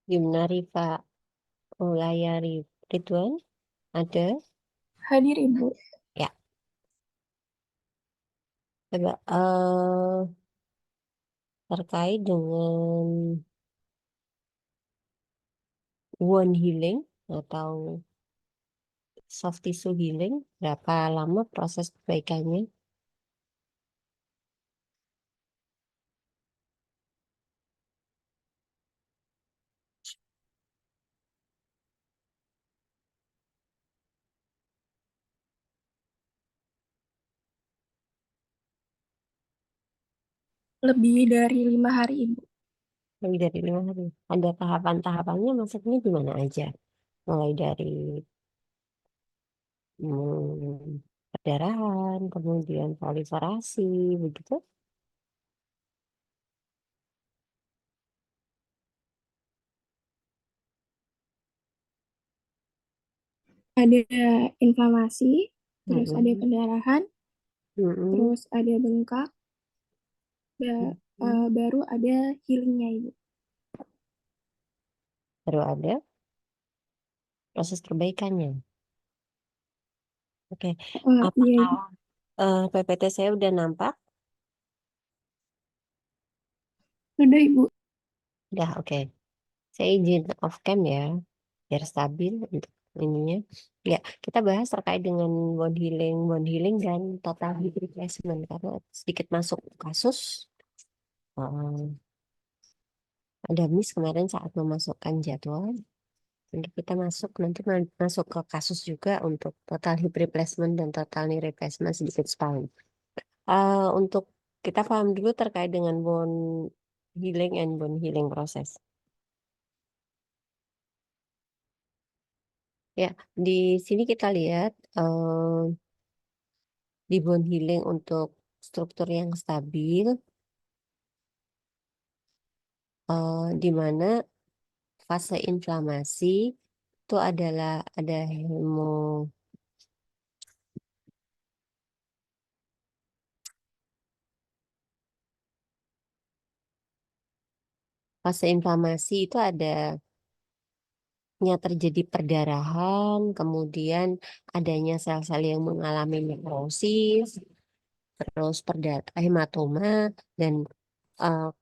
Gimana Rifa Ulayari Ridwan? Ada? Hadir Ibu. Ya, coba terkait dengan wound healing atau soft tissue healing, berapa lama proses perbaikannya? Lebih dari 5 hari Ibu. Lebih dari 5 hari. Ada tahapan-tahapannya, maksudnya gimana aja? Mulai dari perdarahan, kemudian proliferasi, begitu. Ada inflamasi, terus ada Mm-mm. pendarahan, Mm-mm. terus ada bengkak, Mm-mm. baru ada healingnya Ibu. Baru ada proses perbaikannya. Oke, Iya apakah Ibu. PPT saya udah nampak? Udah Ibu. Udah, oke. Saya izin off cam ya, biar stabil untuk ininya. Ya, kita bahas terkait dengan bone healing dan total hip replacement karena sedikit masuk kasus. Ada miss kemarin saat memasukkan jadwal. Nanti kita masuk nanti masuk ke kasus juga untuk total hip replacement dan total knee replacement sedikit spine. Untuk kita paham dulu terkait dengan bone healing and bone healing proses. Ya, di sini kita lihat di bone healing untuk struktur yang stabil, di mana fase inflamasi itu adalah ada fase inflamasi itu adanya terjadi perdarahan, kemudian adanya sel-sel yang mengalami nekrosis, terus hematoma, dan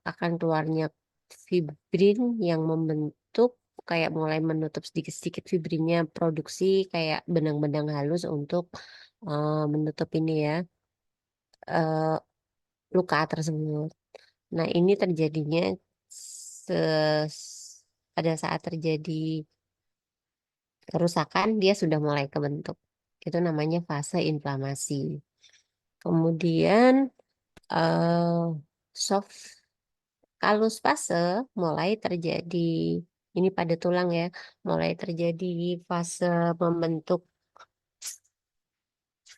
akan keluarnya fibrin yang membentuk kayak mulai menutup sedikit-sedikit fibrinnya produksi kayak benang-benang halus untuk menutup ini ya eh, luka tersebut. Nah, ini terjadinya pada saat terjadi kerusakan dia sudah mulai kebentuk. Itu namanya fase inflamasi. Kemudian eh, soft kalus fase mulai terjadi ini pada tulang ya, mulai terjadi fase membentuk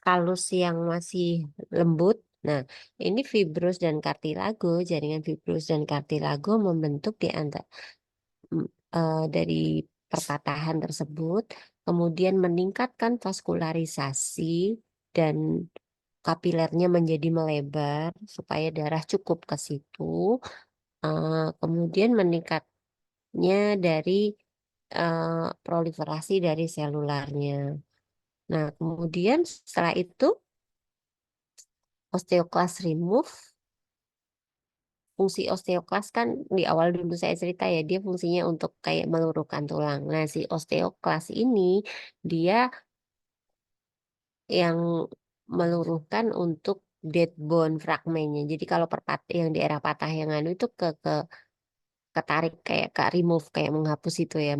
kalus yang masih lembut. Nah, ini fibrus dan kartilago, jaringan fibrus dan kartilago membentuk di antara dari perpatahan tersebut, kemudian meningkatkan vaskularisasi dan kapilernya menjadi melebar supaya darah cukup ke situ. Kemudian meningkatnya dari proliferasi dari selularnya. Nah, kemudian setelah itu osteoclast remove. Fungsi osteoklas kan di awal dulu saya cerita ya, dia fungsinya untuk kayak meluruhkan tulang. Nah, si osteoklas ini dia yang meluruhkan untuk dead bone fragmennya. Jadi kalau yang di daerah patah yang anu itu ketarik kayak ke remove kayak menghapus itu ya,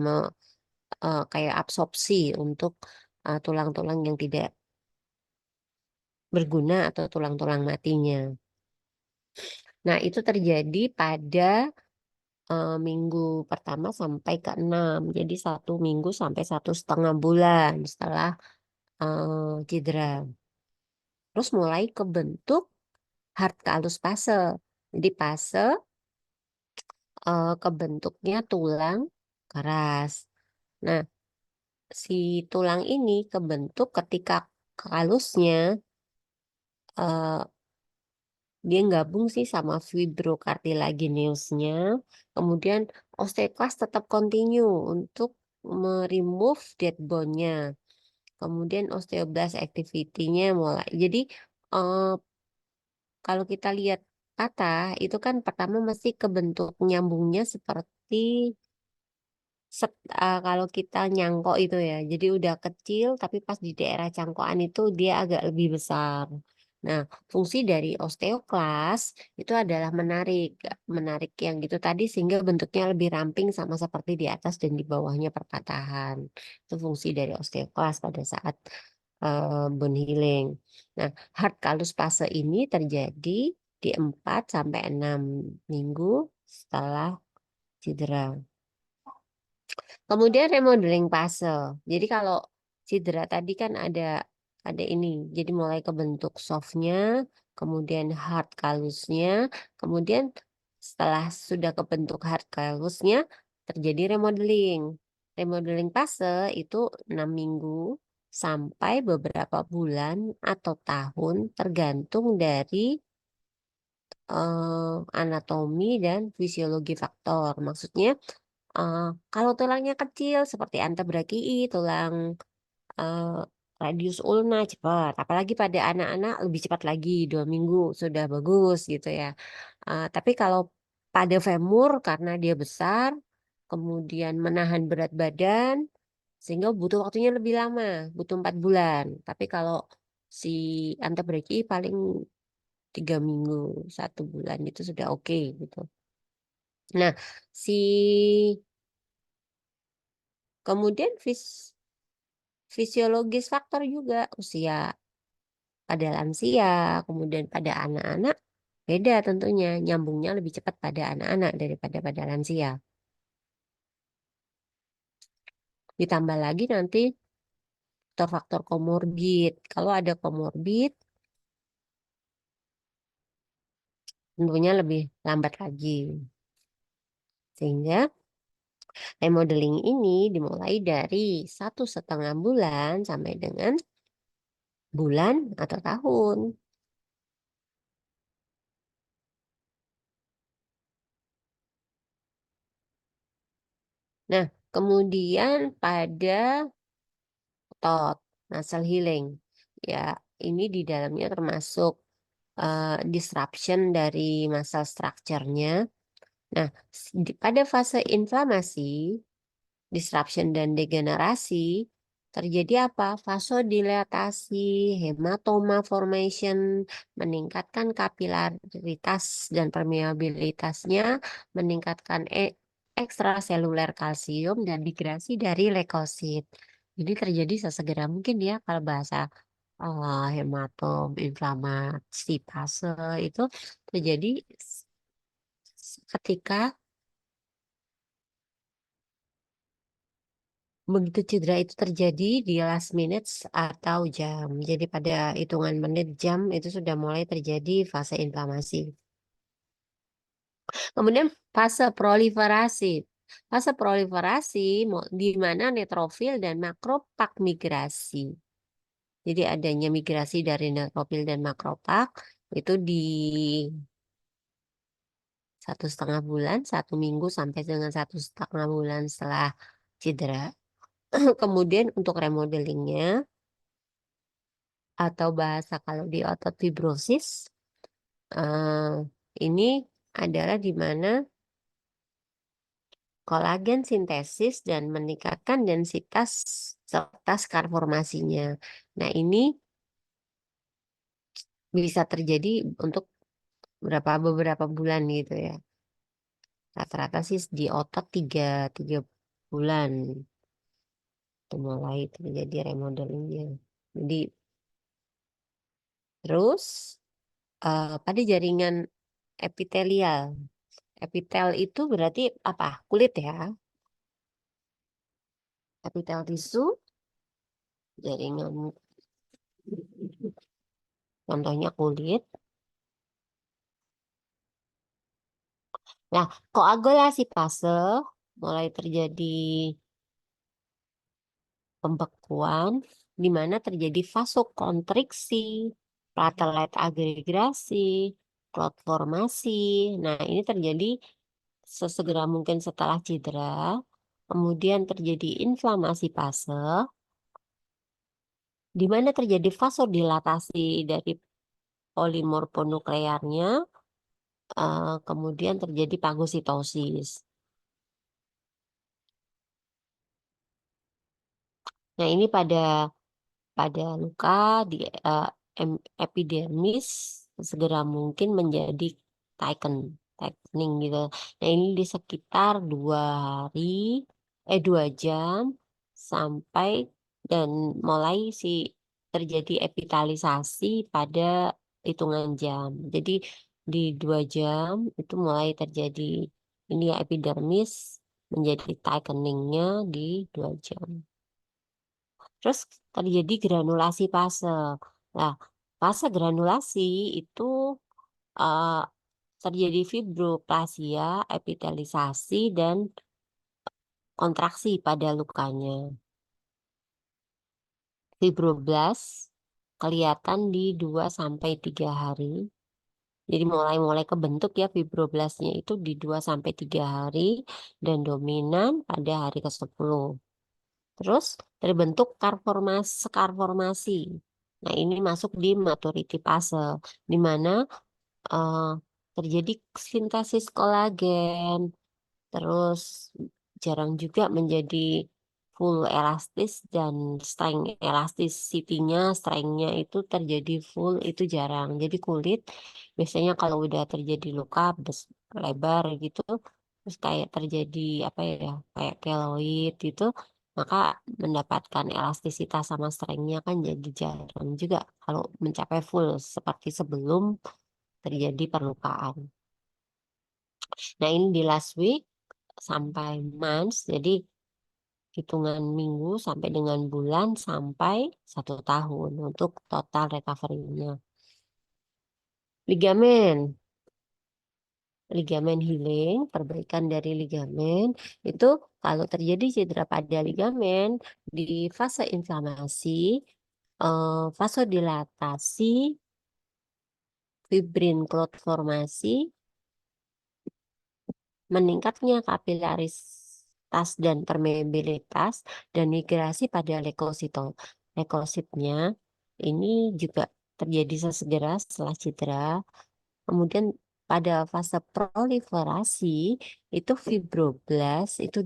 kayak absorpsi untuk tulang-tulang yang tidak berguna atau tulang-tulang matinya. Nah, itu terjadi pada minggu pertama sampai ke-6. Jadi 1 minggu sampai 1,5 bulan setelah cedera. Terus mulai kebentuk hard kalus fase. Jadi fase kebentuknya tulang keras. Nah, si tulang ini kebentuk ketika kalusnya eh, dia gabung sih sama fibrocartilagineusnya. Kemudian osteoklas tetap continue untuk remove dead bone-nya. Kemudian osteoblast activity-nya mulai. Jadi eh, kalau kita lihat patah itu kan pertama mesti kebentuk nyambungnya seperti kalau kita nyangkok itu ya, jadi udah kecil tapi pas di daerah cangkokan itu dia agak lebih besar. Nah, fungsi dari osteoklas itu adalah menarik, menarik yang gitu tadi sehingga bentuknya lebih ramping sama seperti di atas dan di bawahnya perpatahan. Itu fungsi dari osteoklas pada saat bone healing. Nah, hard callus fase ini terjadi di 4 sampai 6 minggu setelah cedera. Kemudian remodeling fase. Jadi kalau cedera tadi kan ada ini. Jadi mulai kebentuk softnya, kemudian hard calusnya, kemudian setelah sudah kebentuk hard calusnya terjadi remodeling. Remodeling fase itu 6 minggu sampai beberapa bulan atau tahun tergantung dari anatomi dan fisiologi faktor. Maksudnya Eh, kalau tulangnya kecil seperti antebrakii, tulang eh, radius ulna cepat. Apalagi pada anak-anak lebih cepat lagi, 2 minggu sudah bagus gitu ya. Tapi kalau pada femur karena dia besar, kemudian menahan berat badan, sehingga butuh waktunya lebih lama, butuh 4 bulan. Tapi kalau si antebrakii paling 3 minggu, 1 bulan itu sudah oke gitu. Nah, si kemudian fisiologis faktor juga usia pada lansia, kemudian pada anak-anak beda tentunya, nyambungnya lebih cepat pada anak-anak daripada pada lansia. Ditambah lagi nanti faktor-faktor komorbid. Kalau ada komorbid, tentunya lebih lambat lagi. Sehingga remodeling ini dimulai dari 1,5 bulan sampai dengan bulan atau tahun. Nah, kemudian pada otot, muscle healing. Ya, ini di dalamnya termasuk disruption dari muscle structure-nya. Nah, pada fase inflamasi, disruption dan degenerasi, terjadi apa? Vasodilatasi, hematoma formation, meningkatkan kapilaritas dan permeabilitasnya, meningkatkan ekstraseluler kalsium dan migrasi dari leukosit. Jadi terjadi sesegera mungkin ya kalau bahasa hematom, inflamasi fase itu terjadi ketika begitu cedera itu terjadi di last minutes atau jam. Jadi pada hitungan menit jam itu sudah mulai terjadi fase inflamasi. Kemudian fase proliferasi. Fase proliferasi di mana neutrofil dan makrofag migrasi. Jadi adanya migrasi dari neutrofil dan makrofag itu di 1,5 bulan, 1 minggu sampai dengan 1,5 bulan setelah cedera. Kemudian untuk remodelingnya atau bahasa kalau di otot fibrosis eh, ini adalah di mana kolagen sintesis dan meningkatkan densitas serta skar formasinya. Nah, ini bisa terjadi untuk beberapa bulan gitu ya. Rata-rata sih di otot tiga bulan itu mulai terjadi remodelingnya. Jadi terus pada jaringan epitelial. Epitel itu berarti apa? Kulit ya. Epitel tisu, jaringan contohnya kulit. Nah, koagulasi fase mulai terjadi pembekuan di mana terjadi vasokonstriksi, platelet agregasi, clot formasi. Nah, ini terjadi sesegera mungkin setelah cedera, kemudian terjadi inflamasi fase, di mana terjadi vasodilatasi dari polimorfonuklearnya, kemudian terjadi fagositosis. Nah, ini pada luka di epidermis segera mungkin menjadi tightening gitu. Nah, ini di sekitar 2 hari, 2 jam sampai dan mulai terjadi epitalisasi pada hitungan jam. Jadi di 2 jam itu mulai terjadi ini ya, epidermis menjadi tightening-nya di 2 jam. Terus terjadi granulasi fase. Nah, fase granulasi itu eh, terjadi fibroplasia, epitelisasi, dan kontraksi pada lukanya. Fibroblast kelihatan di 2 sampai 3 hari. Jadi mulai-mulai kebentuk ya fibroblastnya itu di 2 sampai 3 hari dan dominan pada hari ke-10. Terus terbentuk skar formasi. Nah, ini masuk di maturity fase, di mana eh, terjadi sintesis kolagen. Terus jarang juga menjadi full elastis dan strength elasticity-nya, strength-nya itu terjadi full itu jarang. Jadi kulit biasanya kalau udah terjadi luka lebar gitu, terus kayak terjadi apa ya, kayak keloid gitu, maka mendapatkan elastisitas sama strength-nya kan jadi jarang juga kalau mencapai full seperti sebelum terjadi perlukaan. Nah, ini di last week sampai months, jadi hitungan minggu sampai dengan bulan sampai 1 tahun untuk total recovery-nya. Ligamen, ligamen healing, perbaikan dari ligamen itu kalau terjadi cedera pada ligamen di fase inflamasi, vasodilatasi, fibrin clot formasi, meningkatnya kapilaritas dan permeabilitas, dan migrasi pada leukositnya ini juga terjadi sesegera setelah cedera. Kemudian pada fase proliferasi itu fibroblast itu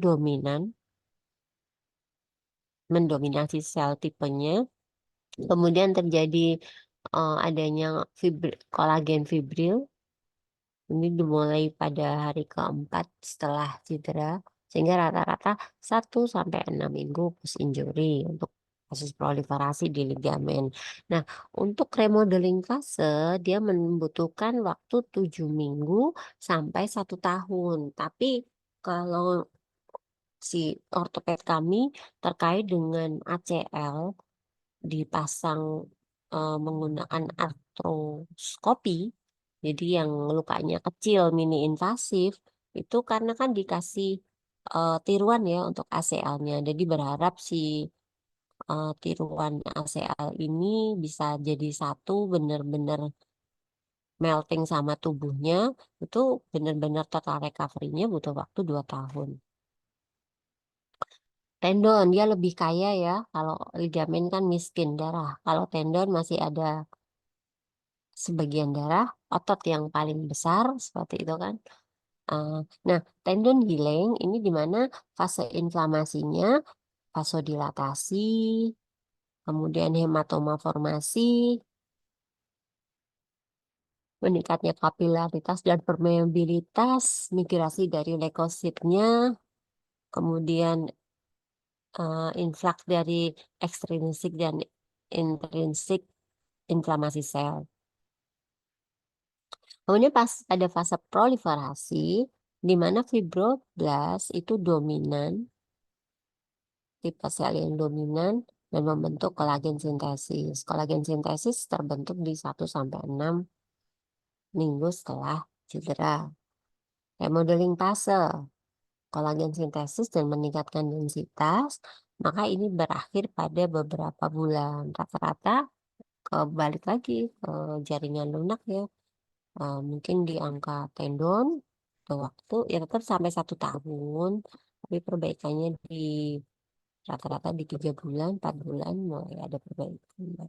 mendominasi sel tipenya. Kemudian terjadi adanya kolagen fibril. Ini dimulai pada hari ke-4 setelah cedera, sehingga rata-rata 1 sampai 6 minggu post injury untuk kasus proliferasi di ligamen. Nah, untuk remodeling fase, dia membutuhkan waktu 7 minggu sampai 1 tahun. Tapi kalau si ortoped kami terkait dengan ACL, dipasang menggunakan artroskopi, jadi yang lukanya kecil, mini invasif, itu karena kan dikasih tiruan ya untuk ACL-nya. Jadi berharap si tiruan ACL ini bisa jadi satu benar-benar melting sama tubuhnya, itu benar-benar total recovery-nya butuh waktu 2 tahun. Tendon dia lebih kaya ya, kalau ligamen kan miskin darah. Kalau tendon masih ada sebagian darah, otot yang paling besar seperti itu kan. Eh, nah, tendon healing ini di mana fase inflamasinya vasodilatasi, kemudian hematoma formasi, meningkatnya kapilaritas dan permeabilitas, migrasi dari leukositnya, kemudian influx dari ekstrinsik dan intrinsik inflamasi sel. Kemudian pas pada fase proliferasi, di mana fibroblast itu dominan, tipe sel yang dominan dan membentuk kolagen sintesis. Kolagen sintesis terbentuk di 1 sampai 6 minggu setelah cedera. Remodeling fase, kolagen sintesis dan meningkatkan densitas, maka ini berakhir pada beberapa bulan. Rata-rata balik lagi ke jaringan lunak ya. Mungkin di angka tendon atau waktu ya tetap sampai 1 tahun, tapi perbaikannya di rata-rata di 3 bulan, 4 bulan mulai ada perbaikan.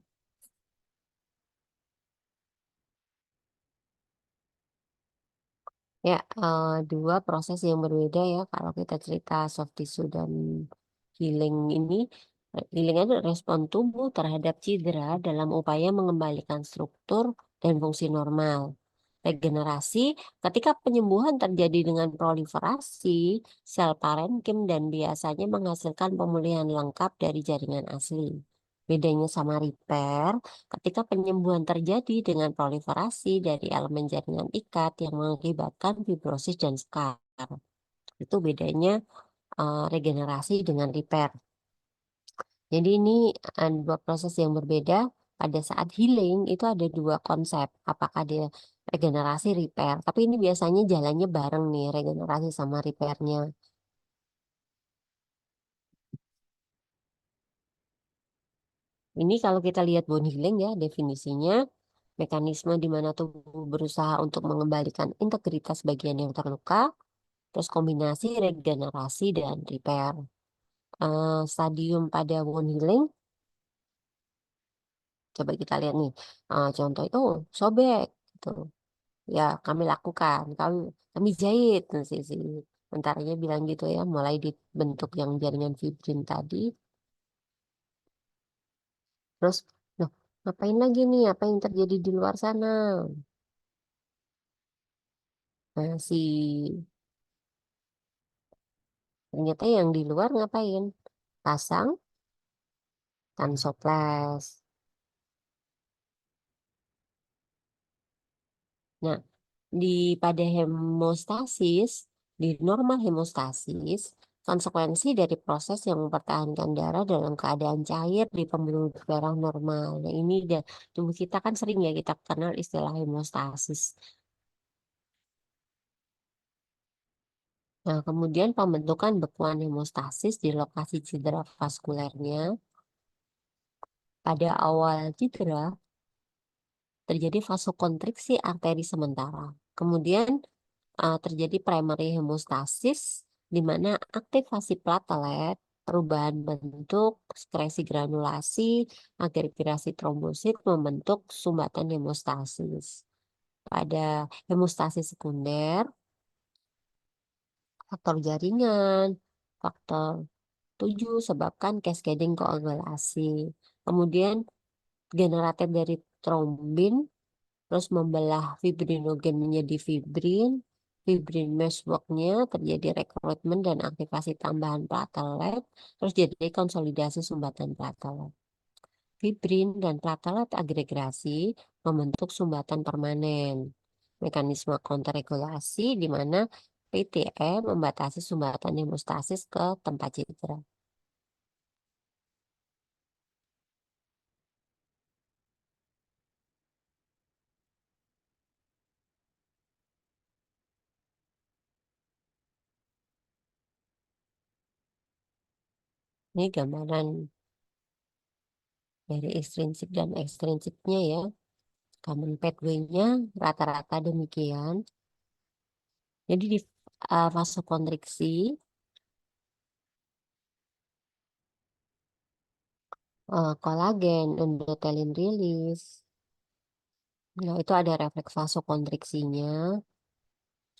Ya, dua proses yang berbeda ya. Kalau kita cerita soft tissue dan healing ini, healing itu respon tubuh terhadap cedera dalam upaya mengembalikan struktur dan fungsi normal. Regenerasi, ketika penyembuhan terjadi dengan proliferasi sel parenkim dan biasanya menghasilkan pemulihan lengkap dari jaringan asli. Bedanya sama repair, ketika penyembuhan terjadi dengan proliferasi dari elemen jaringan ikat yang mengakibatkan fibrosis dan skar. Itu bedanya regenerasi dengan repair. Jadi ini dua proses yang berbeda. Pada saat healing itu ada dua konsep. Apakah dia regenerasi, repair. Tapi ini biasanya jalannya bareng nih, regenerasi sama repairnya. Ini kalau kita lihat bone healing ya, definisinya mekanisme di mana tubuh berusaha untuk mengembalikan integritas bagian yang terluka, terus kombinasi regenerasi dan repair. Stadium pada wound healing, coba kita lihat nih. Contoh itu sobek, gitu. Ya, kami lakukan. Kami jahit, nah, si mentaranya bilang gitu ya, mulai dibentuk yang jaringan fibrin tadi. Terus, loh, ngapain lagi nih? Apa yang terjadi di luar sana? Nah, ternyata yang di luar ngapain? Pasang tansoplas. Nah, di pada hemostasis, di normal hemostasis, konsekuensi dari proses yang mempertahankan darah dalam keadaan cair di pembuluh darah normal. Nah, ini tubuh kita kan sering ya kita kenal istilah hemostasis. Nah, kemudian pembentukan bekuan hemostasis di lokasi cedera vaskulernya pada awal cedera terjadi vasokonstriksi arteri sementara. Kemudian terjadi primary hemostasis di mana aktivasi platelet, perubahan bentuk, sekresi granulasi, agregasi trombosit membentuk sumbatan hemostasis. Pada hemostasis sekunder, faktor jaringan, faktor 7 sebabkan cascading koagulasi. Kemudian generator dari trombin terus membelah fibrinogen menjadi fibrin. Fibrin meshworknya terjadi rekrutmen dan aktivasi tambahan platelet, terus jadi konsolidasi sumbatan platelet. Fibrin dan platelet agregasi membentuk sumbatan permanen. Mekanisme kontrregulasi di mana PTE membatasi sumbatan hemostasis ke tempat cedera. Ini gambaran dari ekstrinsik dan ekstrinsiknya ya. Common pathway-nya rata-rata demikian. Jadi di vasokonstriksi, kolagen, endotelin rilis. Nah, itu ada refleks vasokonstriksinya.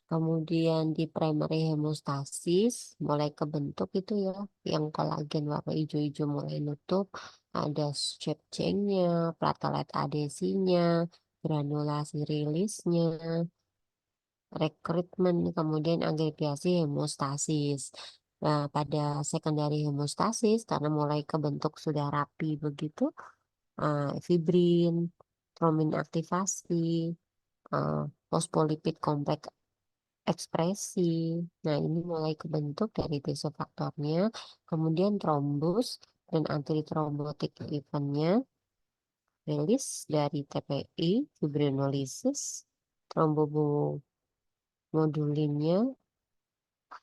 Kemudian di primary hemostasis mulai kebentuk itu ya, yang kolagen warna hijau-hijau mulai nutup. Ada shape chain-nya, platelet adesinya, granulasi rilisnya, rekrutmen, kemudian agregasi hemostasis. Nah, pada secondary hemostasis, karena mulai kebentuk sudah rapi begitu, fibrin, trombin aktivasi, uh, fosfolipid kompleks ekspresi. Nah, ini mulai kebentuk dari tesofaktornya, kemudian trombus dan antitrombotik eventnya, rilis dari TPI, fibrinolisis, trombomodulinnya,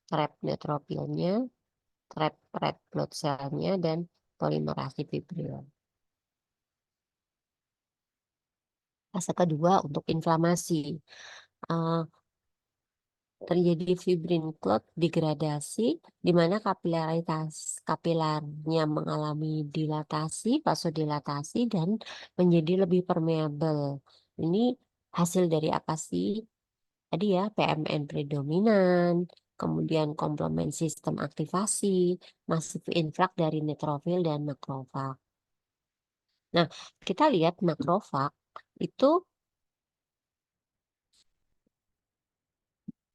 trap neutropilnya, trap red blood cell-nya, dan polimerasi fibril. Fase kedua untuk inflamasi. Eh, Terjadi fibrin clot degradasi di mana kapilernya mengalami dilatasi, vasodilatasi dan menjadi lebih permeabel. Ini hasil dari apa sih? Tadi ya PMN predominan, kemudian komplement sistem aktivasi, masif inflak dari neutrofil dan makrofag. Nah, kita lihat makrofag itu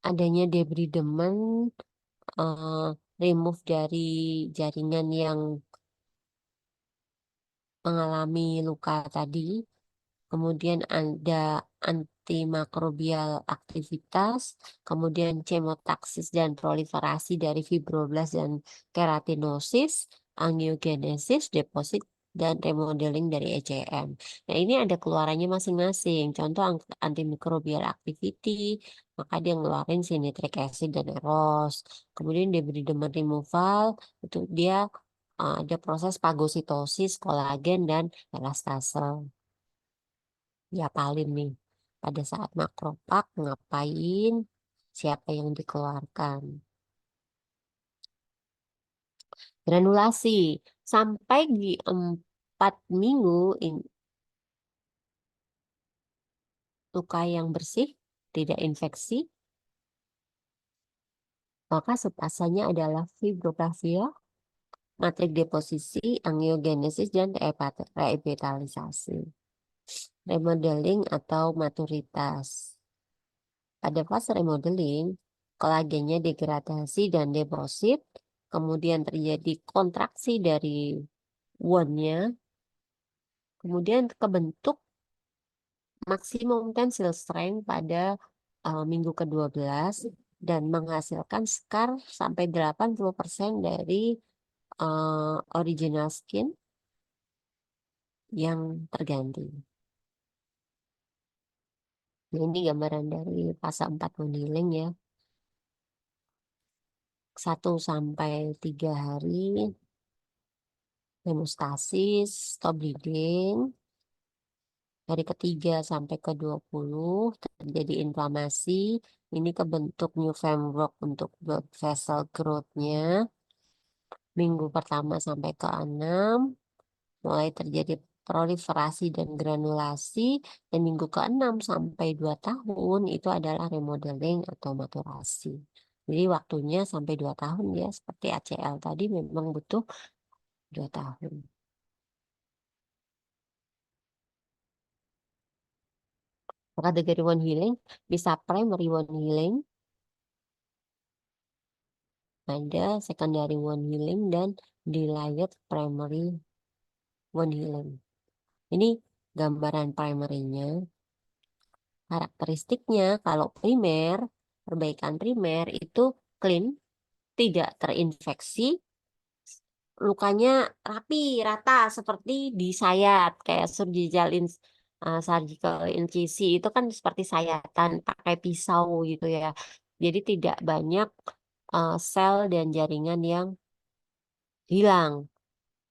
adanya debridement, eh, remove dari jaringan yang mengalami luka tadi, kemudian ada antimakrobial aktivitas, kemudian chemotaksis dan proliferasi dari fibroblast dan keratinosis, angiogenesis, deposit, dan remodeling dari ECM. Nah, ini ada keluarannya masing-masing. Contoh antimicrobial activity, maka dia ngeluarin si nitric acid dan eros. Kemudian debridement removal, itu dia ada proses fagositosis, kolagen, dan elastase. Ya paling nih, pada saat makropak ngapain, siapa yang dikeluarkan. Granulasi, sampai di 4 minggu luka yang bersih, tidak infeksi, maka subfasanya adalah fibroplazia, matrik deposisi, angiogenesis, dan reepitalisasi. Remodeling atau maturitas. Pada fase remodeling, kolagennya degradasi dan deposit, kemudian terjadi kontraksi dari wound-nya, kemudian kebentuk maksimum tensile strength pada minggu ke-12 dan menghasilkan scar sampai 80% dari original skin yang terganti. Nah, ini gambaran dari fase 4 wound healing ya. 1 sampai 3 hari hemostasis, stop bleeding. Hari ketiga sampai ke-20 terjadi inflamasi. Ini kebentuk new Fembrock untuk blood vessel growth-nya. Minggu pertama sampai ke-6 mulai terjadi proliferasi dan granulasi. Dan minggu ke-6 sampai 2 tahun itu adalah remodeling atau maturasi. Jadi waktunya sampai 2 tahun ya. Seperti ACL tadi memang butuh 2 tahun. Kategori wound healing bisa primary wound healing, ada secondary wound healing dan delayed primary wound healing. Ini gambaran primary-nya. Karakteristiknya kalau primer, perbaikan primer itu clean, tidak terinfeksi, lukanya rapi, rata seperti di sayat kayak surgical incisi itu kan seperti sayatan pakai pisau gitu ya. Jadi tidak banyak sel dan jaringan yang hilang.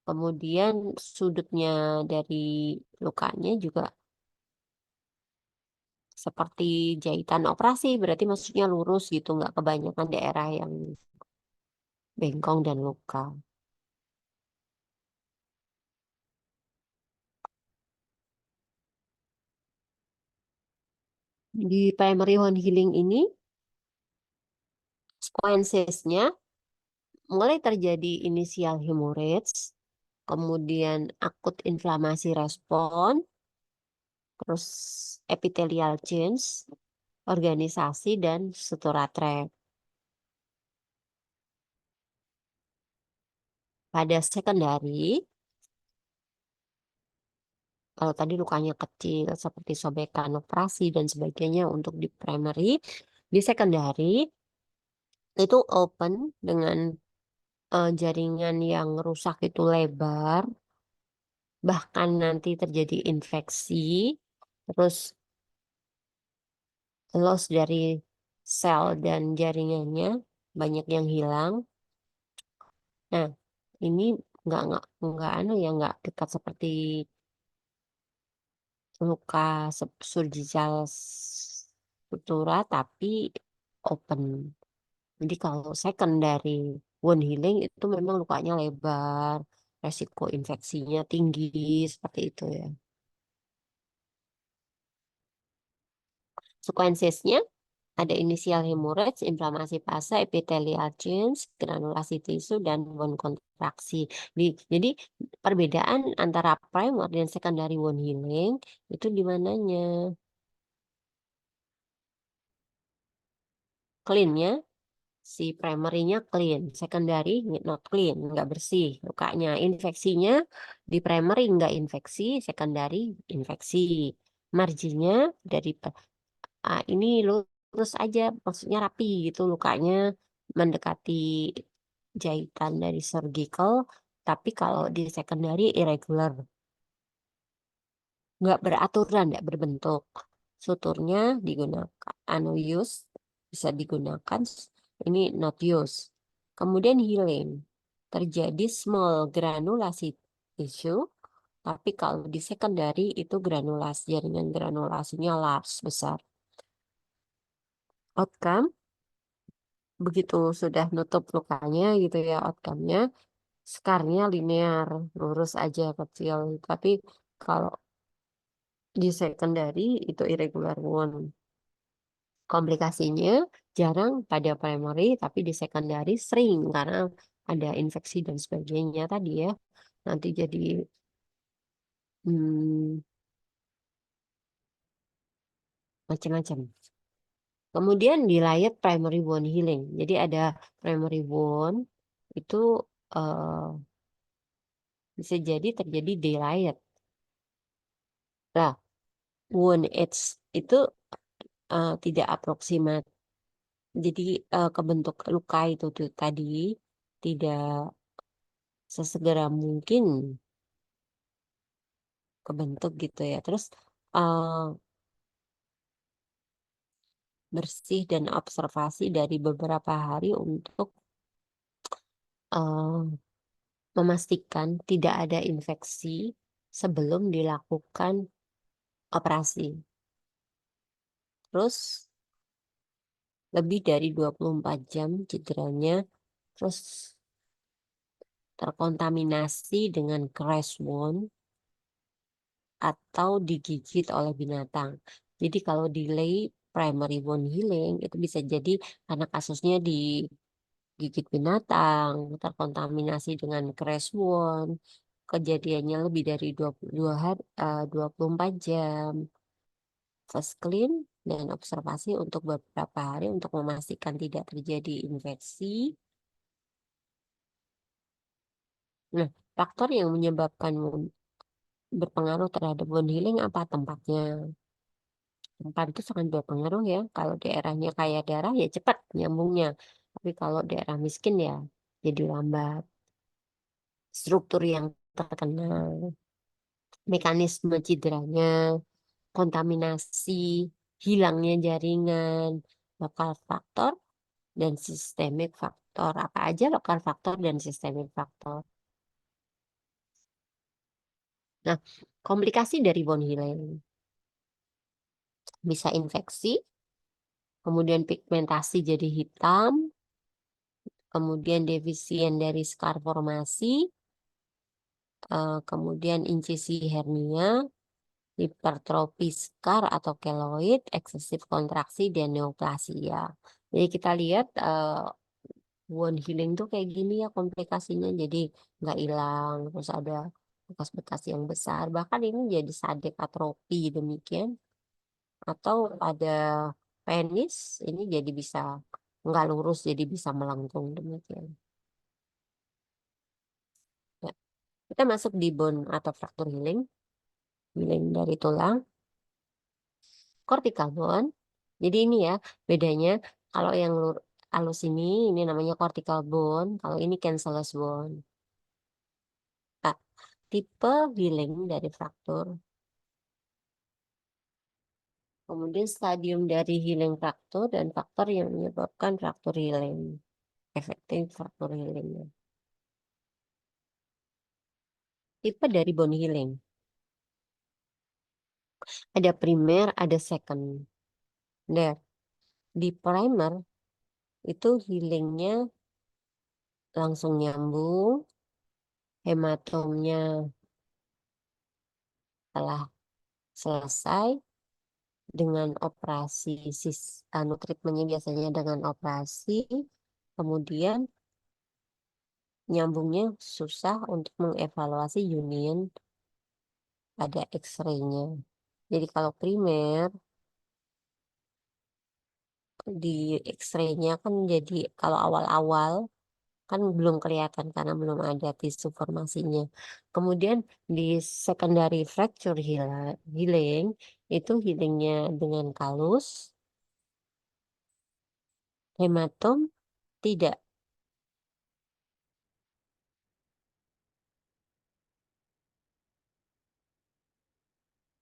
Kemudian sudutnya dari lukanya juga seperti jahitan operasi, berarti maksudnya lurus gitu, nggak kebanyakan daerah yang bengkong dan luka. Di primary wound healing ini, sequencesnya mulai terjadi inisial hemorrhage, kemudian akut inflamasi respon, terus epithelial change, organisasi, dan sutura tract. Pada secondary, kalau tadi lukanya kecil seperti sobekan operasi dan sebagainya untuk di primary, di secondary itu open dengan jaringan yang rusak itu lebar, bahkan nanti terjadi infeksi, terus loss dari sel dan jaringannya banyak yang hilang. Nah, ini nggak anu ya nggak dekat seperti luka surgical sutura tapi open. Jadi kalau secondary wound healing itu memang lukanya lebar, resiko infeksinya tinggi, seperti itu ya. Sequencesnya ada inisial hemorrhage, inflamasi fase, epithelial change, granulasi tisu, dan wound kontraksi. Jadi perbedaan antara primary dan secondary wound healing itu di mananya? Clean-nya, si primary-nya clean, secondary not clean, nggak bersih lukanya. Infeksinya di primary nggak infeksi, secondary infeksi. Marginnya dari ini lurus aja, maksudnya rapi gitu lukanya, mendekati jahitan dari surgical, tapi kalau di secondary irregular, nggak beraturan, nggak berbentuk. Suturnya digunakan, use, bisa digunakan, ini not use. Kemudian healing, terjadi small granulasi tissue, tapi kalau di secondary itu granulasi, jaringan granulasinya large, besar. Outcome, begitu sudah nutup lukanya gitu ya, outcome-nya, skarnya linear, lurus aja kecil. Tapi kalau di secondary itu irregular wound. Komplikasinya jarang pada primary, tapi di secondary sering karena ada infeksi dan sebagainya tadi ya. Nanti jadi hmm, macam-macam. Kemudian dilayat primary wound healing. Jadi ada primary wound itu eh, bisa jadi terjadi delayed. Nah, wound edge itu tidak aproksimat. Jadi kebentuk luka itu tuh tadi tidak sesegera mungkin kebentuk gitu ya. Terus eh, bersih dan observasi dari beberapa hari untuk eh, memastikan tidak ada infeksi sebelum dilakukan operasi. Terus lebih dari 24 jam cederanya, terus terkontaminasi dengan crash wound atau digigit oleh binatang. Jadi kalau delay primary wound healing itu bisa jadi karena kasusnya digigit binatang, terkontaminasi dengan crash wound, kejadiannya lebih dari 22 hari, 24 jam. First clean dan observasi untuk beberapa hari untuk memastikan tidak terjadi infeksi. Nah, faktor yang menyebabkan berpengaruh terhadap wound healing apa tempatnya? Tempat itu sangat berpengaruh ya. Kalau daerahnya kaya darah ya cepat nyambungnya. Tapi kalau daerah miskin ya jadi lambat. Struktur yang terkena, mekanisme cederanya, kontaminasi, hilangnya jaringan, lokal faktor dan sistemik faktor. Apa aja lokal faktor dan sistemik faktor? Nah, komplikasi dari bone healing bisa infeksi, kemudian pigmentasi jadi hitam, kemudian defisien dari skar formasi, kemudian incisi hernia, hipertrofi skar atau keloid, eksesif kontraksi, dan neoplasia. Jadi kita lihat wound healing tuh kayak gini ya komplikasinya. Jadi nggak hilang, terus ada bekas-bekas yang besar. Bahkan ini jadi sadek atrofi demikian. Atau ada penis, ini jadi bisa nggak lurus, jadi bisa melengkung demikian. Ya. Kita masuk di bone atau fracture healing, healing dari tulang, cortical bone. Jadi ini ya bedanya kalau yang halus ini namanya cortical bone, kalau ini cancellous bone. Nah, tipe healing dari fraktur, kemudian stadium dari healing fraktur dan faktor yang menyebabkan fraktur healing, efektif fraktur healing. Tipe dari bone healing. Ada primer, ada second. Nah, di primer itu healingnya langsung nyambung, hematomnya telah selesai dengan operasi treatmentnya biasanya dengan operasi, kemudian nyambungnya susah untuk mengevaluasi union pada X-ray-nya. Jadi kalau primer di X-ray-nya kan jadi kalau awal-awal kan belum kelihatan karena belum ada tisu formasinya. Kemudian di secondary fracture healing itu healingnya dengan kalus, hematom tidak.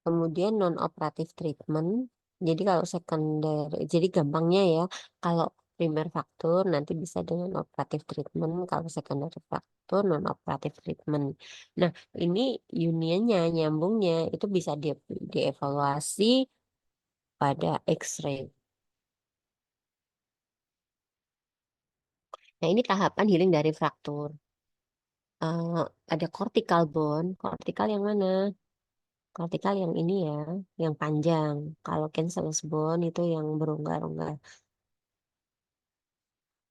Kemudian non-operatif treatment. Jadi kalau secondary, jadi gampangnya ya, kalau primer faktur nanti bisa dengan operatif treatment, kalau secondary faktur non-operatif treatment. Nah, ini unionnya, nyambungnya itu bisa dievaluasi pada X-ray. Nah, ini tahapan healing dari fraktur. Eh, ada cortical bone, cortical yang mana? Cortical yang ini ya, yang panjang. Kalau cancellous bone itu yang berongga-rongga.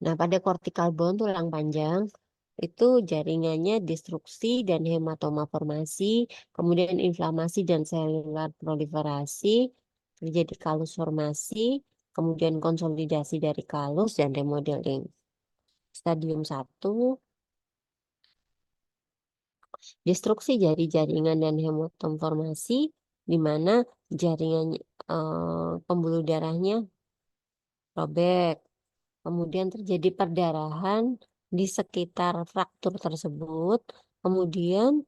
Nah, pada cortical bone tulang panjang itu jaringannya destruksi dan hematoma formasi, kemudian inflamasi dan selular proliferasi, terjadi kalus formasi, kemudian konsolidasi dari kalus dan remodeling. Stadium satu, destruksi dari jaringan dan hematom formasi, di mana jaringan pembuluh darahnya robek. Kemudian terjadi perdarahan di sekitar fraktur tersebut. Kemudian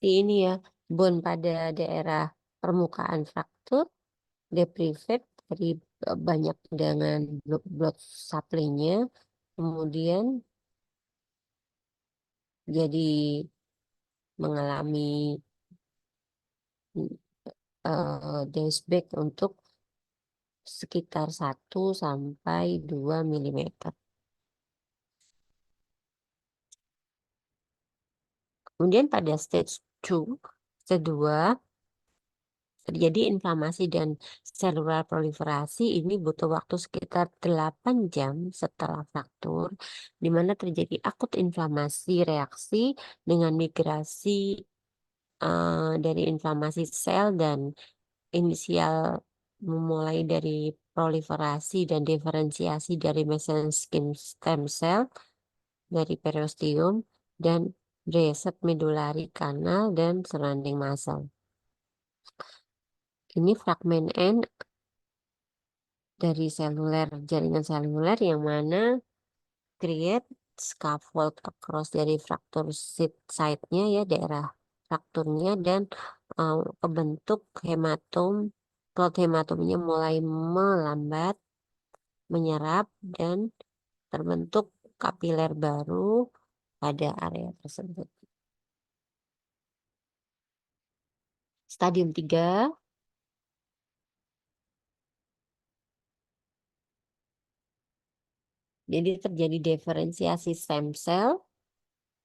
di ini ya, bone pada daerah permukaan fraktur deprivate dari banyak dengan blood supply-nya. Kemudian jadi mengalami dashback untuk sekitar 1 sampai 2 mm. Kemudian pada stage 2, stage 2 terjadi inflamasi dan selular proliferasi. Ini butuh waktu sekitar 8 jam setelah fraktur, di mana terjadi akut inflamasi reaksi dengan migrasi dari inflamasi sel dan inisial memulai dari proliferasi dan diferensiasi dari mesenchymal stem cell dari periosteum dan reset medullary canal dan surrounding muscle. Ini fragmen N dari seluler, jaringan seluler yang mana create scaffold across dari fraktur site-nya ya, daerah frakturnya, dan kebentuk hematom, plot hematomnya mulai melambat, menyerap, dan terbentuk kapiler baru pada area tersebut. Stadium 3, jadi terjadi diferensiasi stem cell,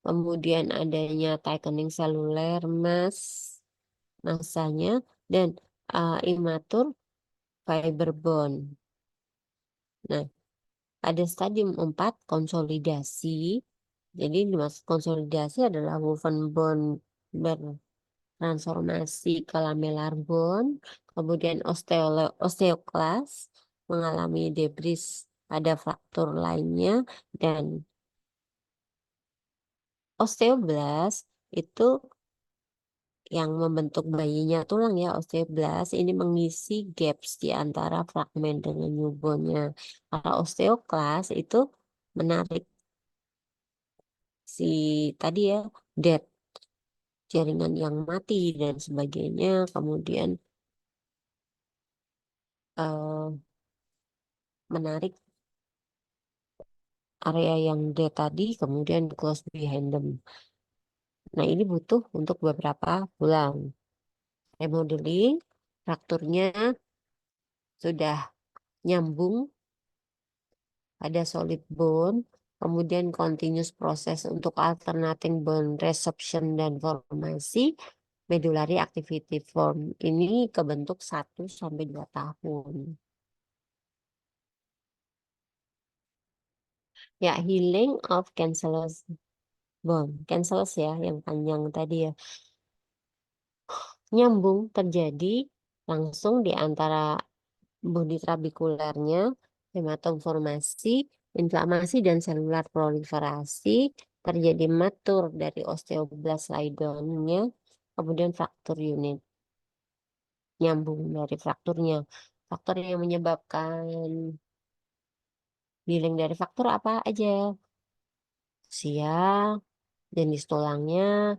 kemudian adanya thickening seluler massanya, dan imatur fiber bond. Nah, pada stadium 4 konsolidasi. Jadi dimaksud konsolidasi adalah woven bond bertransformasi ke lamellar bone, kemudian osteoklas mengalami debris pada fraktur lainnya, dan osteoblast itu yang membentuk bayinya tulang ya, osteoblast ini mengisi gaps di antara fragmen dengan newbornnya. Kalau osteoklas itu menarik si tadi ya, dead, jaringan yang mati dan sebagainya, kemudian eh, menarik area yang dead tadi, kemudian close behind them. Nah, ini butuh untuk beberapa bulan. Remodeling, frakturnya sudah nyambung pada solid bone, kemudian continuous proses untuk alternating bone resorption dan formasi, medullary activity form. Ini kebentuk 1 sampai 2 tahun. Ya, healing of cancellous bone. Cancellous ya, yang panjang tadi ya. Nyambung terjadi langsung di antara bodi trabekularnya, hematom formasi, inflamasi dan selular proliferasi, terjadi matur dari osteoblast Leydonnya, kemudian fraktur unit, nyambung dari frakturnya. Faktor yang menyebabkan healing dari faktur apa aja? Usia, jenis tulangnya,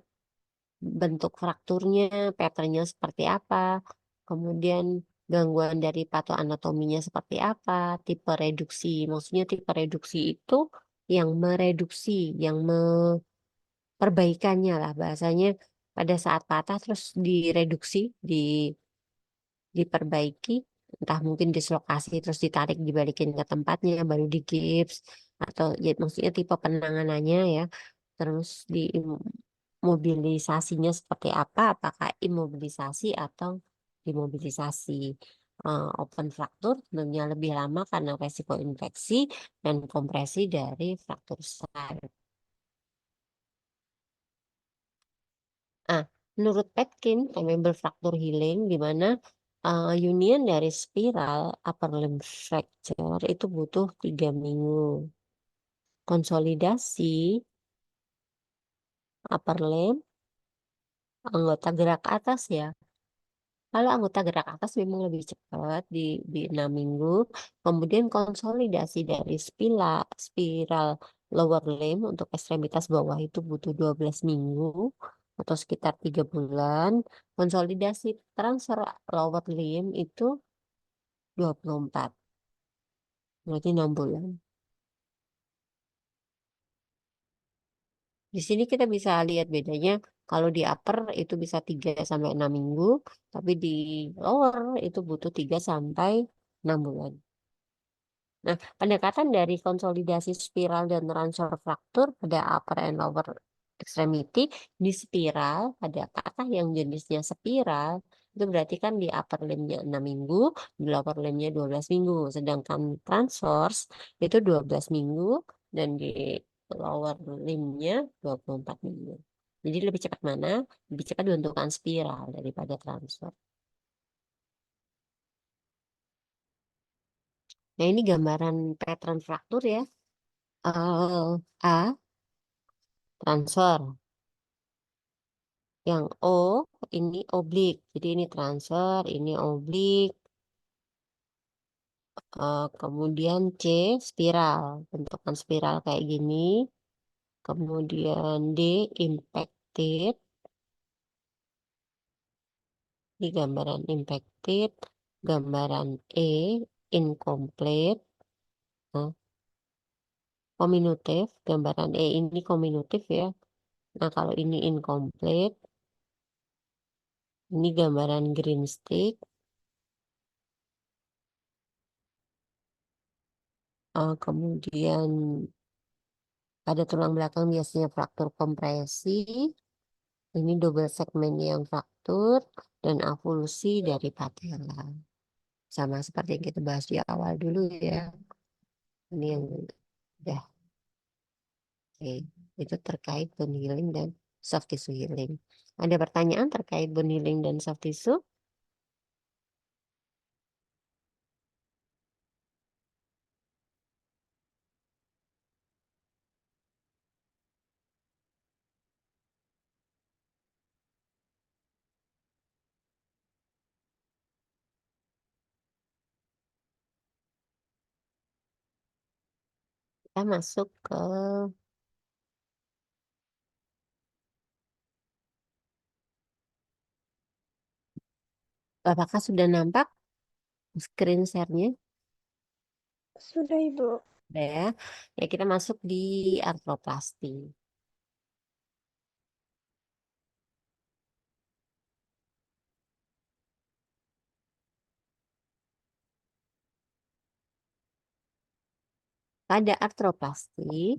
bentuk frakturnya, patternnya seperti apa, kemudian gangguan dari patoanatominya seperti apa, tipe reduksi. Maksudnya tipe reduksi itu yang mereduksi, yang perbaikannya lah bahasanya pada saat patah terus direduksi, diperbaiki, entah mungkin dislokasi terus ditarik dibalikin ke tempatnya baru digips atau ya maksudnya tipe penanganannya ya. Terus mobilisasinya seperti apa? Apakah imobilisasi atau dimobilisasi? Open fraktur tentunya lebih lama karena resiko infeksi dan kompresi dari fraktur site. Ah, menurut Petkin, amiable fracture healing di mana union dari spiral upper limb fracture itu butuh 3 minggu. Konsolidasi upper limb anggota gerak atas ya. Kalau anggota gerak atas memang lebih cepat di 6 minggu. Kemudian konsolidasi dari spiral lower limb untuk ekstremitas bawah itu butuh 12 minggu atau sekitar 3 bulan. Konsolidasi transfer lower limb itu 24, berarti 6 bulan. Di sini kita bisa lihat bedanya. Kalau di upper itu bisa 3 sampai 6 minggu, tapi di lower itu butuh 3 sampai 6 bulan. Nah, pendekatan dari konsolidasi spiral dan transfer fraktur pada upper and lower extremity di spiral, ada patah yang jenisnya spiral, itu berarti kan di upper limb-nya 6 minggu, di lower limb-nya 12 minggu. Sedangkan transverse itu 12 minggu dan di lower limb-nya 24 minggu. Jadi lebih cepat mana? Lebih cepat bentukan spiral daripada transfer. Nah, ini gambaran pattern fraktur ya. A transfer. Yang O ini oblik. Jadi ini transfer, ini oblik. Kemudian C spiral. Bentukan spiral kayak gini. Kemudian D impacted. Ini gambaran impacted. Gambaran E incomplete. Nah, comminutive. Gambaran E ini comminutive ya. Nah, kalau ini incomplete. Ini gambaran green stick. Kemudian pada tulang belakang biasanya fraktur kompresi. Ini double segmen yang fraktur dan avulsi dari patella. Sama seperti yang kita bahas di awal dulu ya. Ini yang udah oke. Itu terkait bone healing dan soft tissue healing. Ada pertanyaan terkait bone healing dan soft tissue? Kita masuk ke apakah sudah nampak screen share-nya? Sudah, Ibu. Udah ya. Ya kita masuk di artroplasti. Pada artroplasti,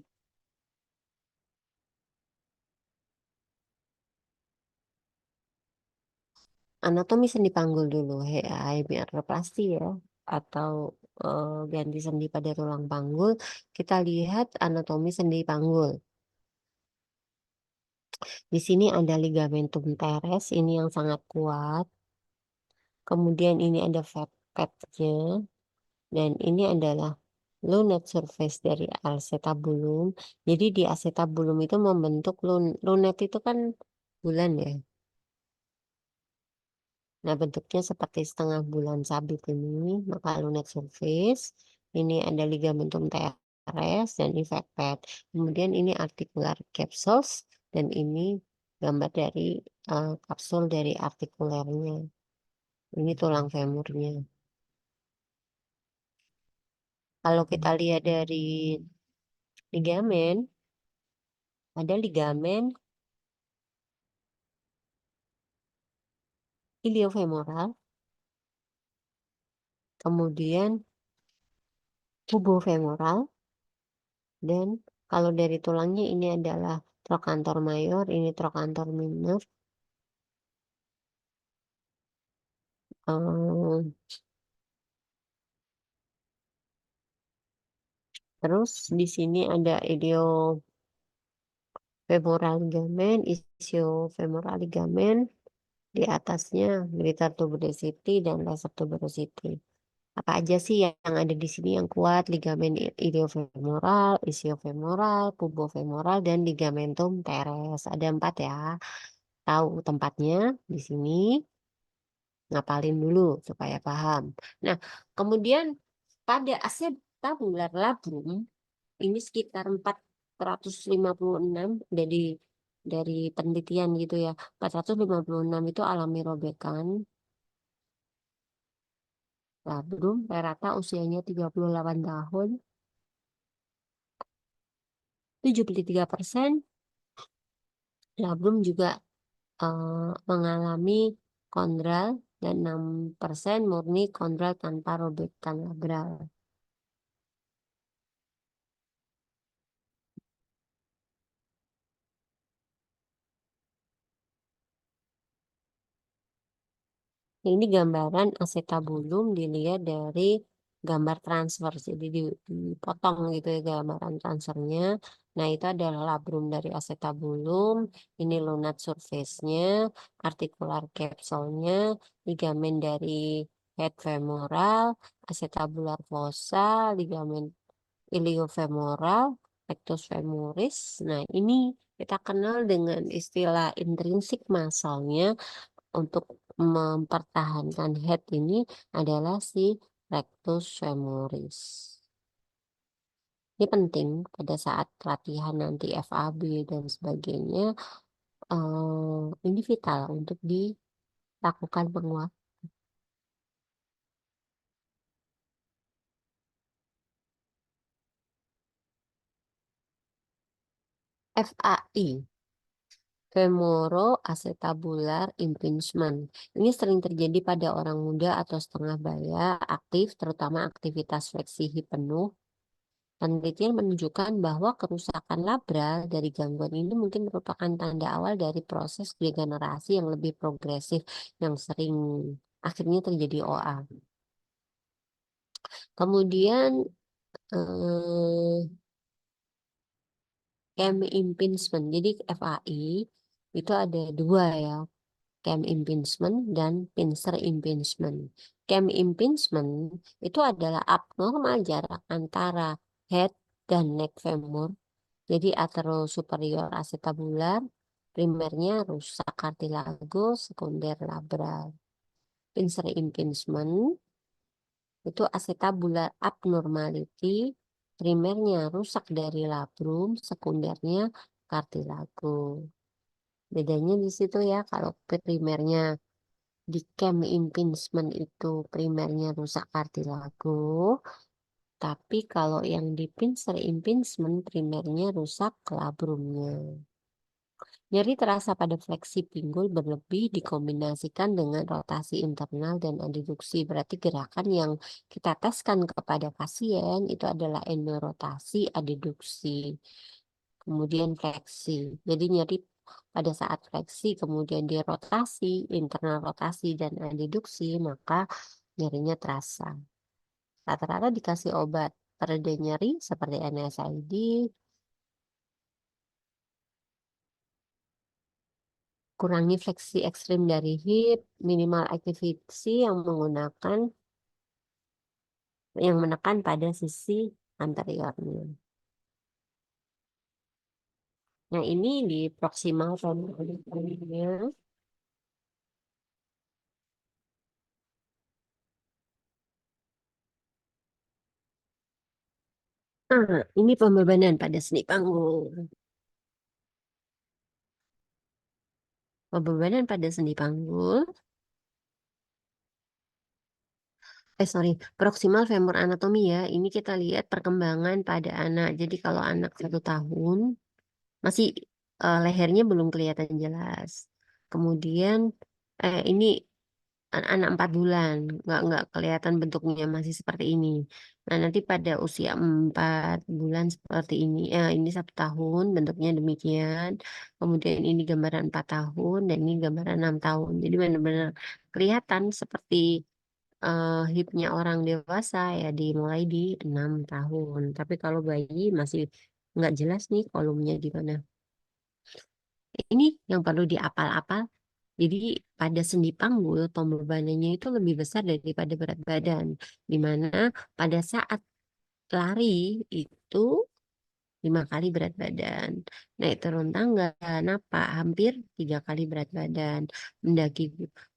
anatomi sendi panggul dulu, HMI artroplasti ya, atau ganti sendi pada tulang panggul. Kita lihat anatomi sendi panggul. Di sini ada ligamentum teres, ini yang sangat kuat. Kemudian ini ada fatnya, dan ini adalah lunate surface dari acetabulum. Jadi di acetabulum itu membentuk lunate itu kan bulan ya. Nah, bentuknya seperti setengah bulan sabit ini, maka lunate surface. Ini ada ligamentum teres dan ini facet. Kemudian ini articular capsules dan ini gambar dari kapsul dari artikulernya. Ini tulang femurnya. Kalau kita lihat dari ligamen, ada ligamen iliofemoral, kemudian pubofemoral, dan kalau dari tulangnya ini adalah trochanter mayor, ini trochanter minor. Ehm, Terus di sini ada iliofemoral ligamen, ischiofemoral ligamen, di atasnya greater tuberosity dan lesser tuberosity. Apa aja sih yang ada di sini yang kuat? Ligamen iliofemoral, ischiofemoral, pubofemoral, dan ligamentum teres. Ada 4 ya. Tahu tempatnya di sini, ngapalin dulu supaya paham. Nah, kemudian pada acetabular labrum ini sekitar 456 dari penelitian gitu ya. 456 itu alami robekan labrum, rata usianya 38 tahun. 73% labrum juga mengalami kondral dan 6% murni kondral tanpa robekan labral. Ini gambaran acetabulum dilihat dari gambar transfer, jadi dipotong gitu ya gambaran transfernya. Nah, itu adalah labrum dari acetabulum, ini lunate surface-nya, articular capsule-nya, ligamen dari head femoral, acetabular fossa, ligamen iliofemoral, rectus femoris. Nah, ini kita kenal dengan istilah intrinsik muscle-nya untuk mempertahankan head ini adalah si rectus femoris. Ini penting pada saat latihan nanti FAB dan sebagainya. Ini vital untuk dilakukan penguatan. FAI, femoroacetabular impingement. Ini sering terjadi pada orang muda atau setengah baya aktif, terutama aktivitas fleksi hip penuh. Penelitian menunjukkan bahwa kerusakan labral dari gangguan ini mungkin merupakan tanda awal dari proses degenerasi yang lebih progresif yang sering akhirnya terjadi OA. Kemudian cam impingement. Jadi FAI itu ada dua ya, cam impingement dan pincer impingement. Cam impingement itu adalah abnormal jarak antara head dan neck femur. Jadi aterosuperior acetabular, primernya rusak kartilago, sekunder labral. Pincer impingement itu acetabular abnormality, primernya rusak dari labrum, sekundernya kartilago. Bedanya di situ ya, kalau primernya di cam impingement itu primernya rusak kartilago, Tapi kalau yang di pincer impingement primernya rusak labrumnya. Nyeri terasa pada fleksi pinggul berlebih dikombinasikan dengan rotasi internal dan adduksi. Berarti gerakan yang kita teskan kepada pasien itu adalah endorotasi, adduksi, kemudian fleksi. Jadi nyeri pada saat fleksi, kemudian dirotasi, internal rotasi dan adduksi, maka nyerinya terasa. Rata-rata dikasih obat pereda nyeri seperti NSAID, kurangi fleksi ekstrim dari hip, minimal aktivasi yang menekan pada sisi anteriornya. Nah, ini di proximal femoralnya. Ini pembebanan pada sendi panggul. Pembebanan pada sendi panggul. Sorry, proximal femur anatomi ya. Ini kita lihat perkembangan pada anak. Jadi kalau anak 1 tahun, masih lehernya belum kelihatan jelas. Kemudian ini anak 4 bulan, nggak kelihatan bentuknya masih seperti ini. Nah, nanti pada usia 4 bulan seperti ini. Ini 1 tahun bentuknya demikian. Kemudian ini gambaran 4 tahun dan ini gambaran 6 tahun. Jadi benar-benar kelihatan seperti hipnya orang dewasa ya dimulai di 6 tahun. Tapi kalau bayi masih nggak jelas nih kolomnya di mana. Ini yang perlu diapal-apal. Jadi pada sendi panggul pembebanannya itu lebih besar daripada berat badan. Di mana pada saat lari itu 5 kali berat badan. Naik turun tangga, napak hampir 3 kali berat badan. Mendaki,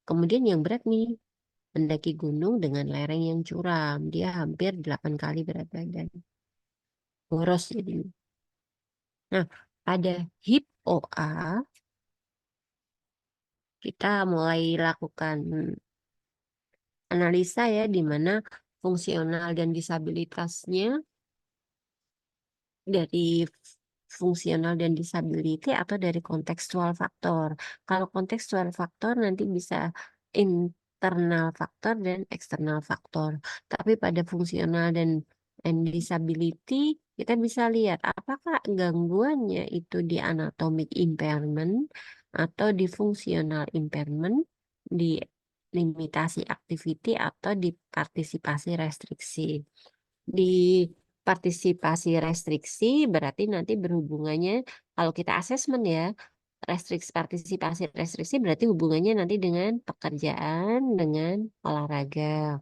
kemudian yang berat nih, mendaki gunung dengan lereng yang curam. Dia hampir 8 kali berat badan. Boros jadi. Nah, pada hip OA kita mulai lakukan analisa ya di mana fungsional dan disabilitasnya dari fungsional dan disability atau dari kontekstual faktor. Kalau kontekstual faktor nanti bisa internal faktor dan eksternal faktor. Tapi pada fungsional dan disability kita bisa lihat apakah gangguannya itu di anatomic impairment atau di fungsional impairment, di limitasi activity atau di partisipasi restriksi. Di partisipasi restriksi berarti nanti berhubungannya kalau kita asesmen ya restriksi partisipasi restriksi berarti hubungannya nanti dengan pekerjaan dengan olahraga.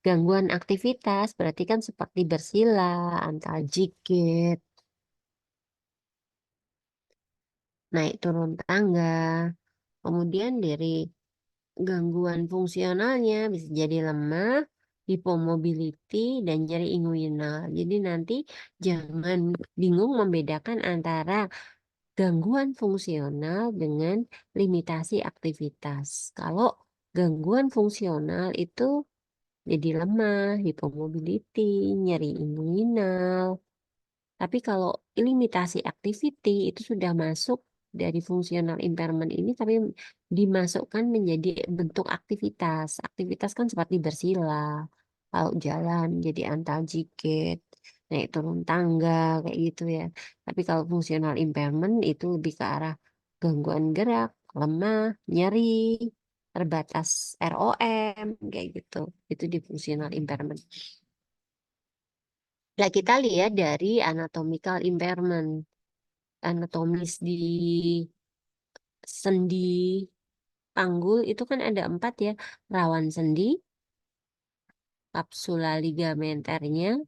Gangguan aktivitas berarti kan seperti bersila, antar jikit, naik turun tangga. Kemudian dari gangguan fungsionalnya bisa jadi lemah, hipomobility, dan nyeri inguinal. Jadi nanti jangan bingung membedakan antara gangguan fungsional dengan limitasi aktivitas. Kalau gangguan fungsional itu jadi lemah, hipomobility, nyeri inguinal, tapi kalau limitasi activity itu sudah masuk dari fungsional impairment ini, tapi dimasukkan menjadi bentuk aktivitas. Aktivitas kan seperti bersila, kalau jalan jadi antaljikit, naik turun tangga, kayak gitu ya. Tapi kalau fungsional impairment itu lebih ke arah gangguan gerak, lemah, nyeri, terbatas ROM, kayak gitu. Itu di fungsional impairment. Nah, kita lihat dari anatomical impairment. Anatomis di sendi panggul itu kan ada 4 ya. Rawan sendi, kapsula ligamenternya,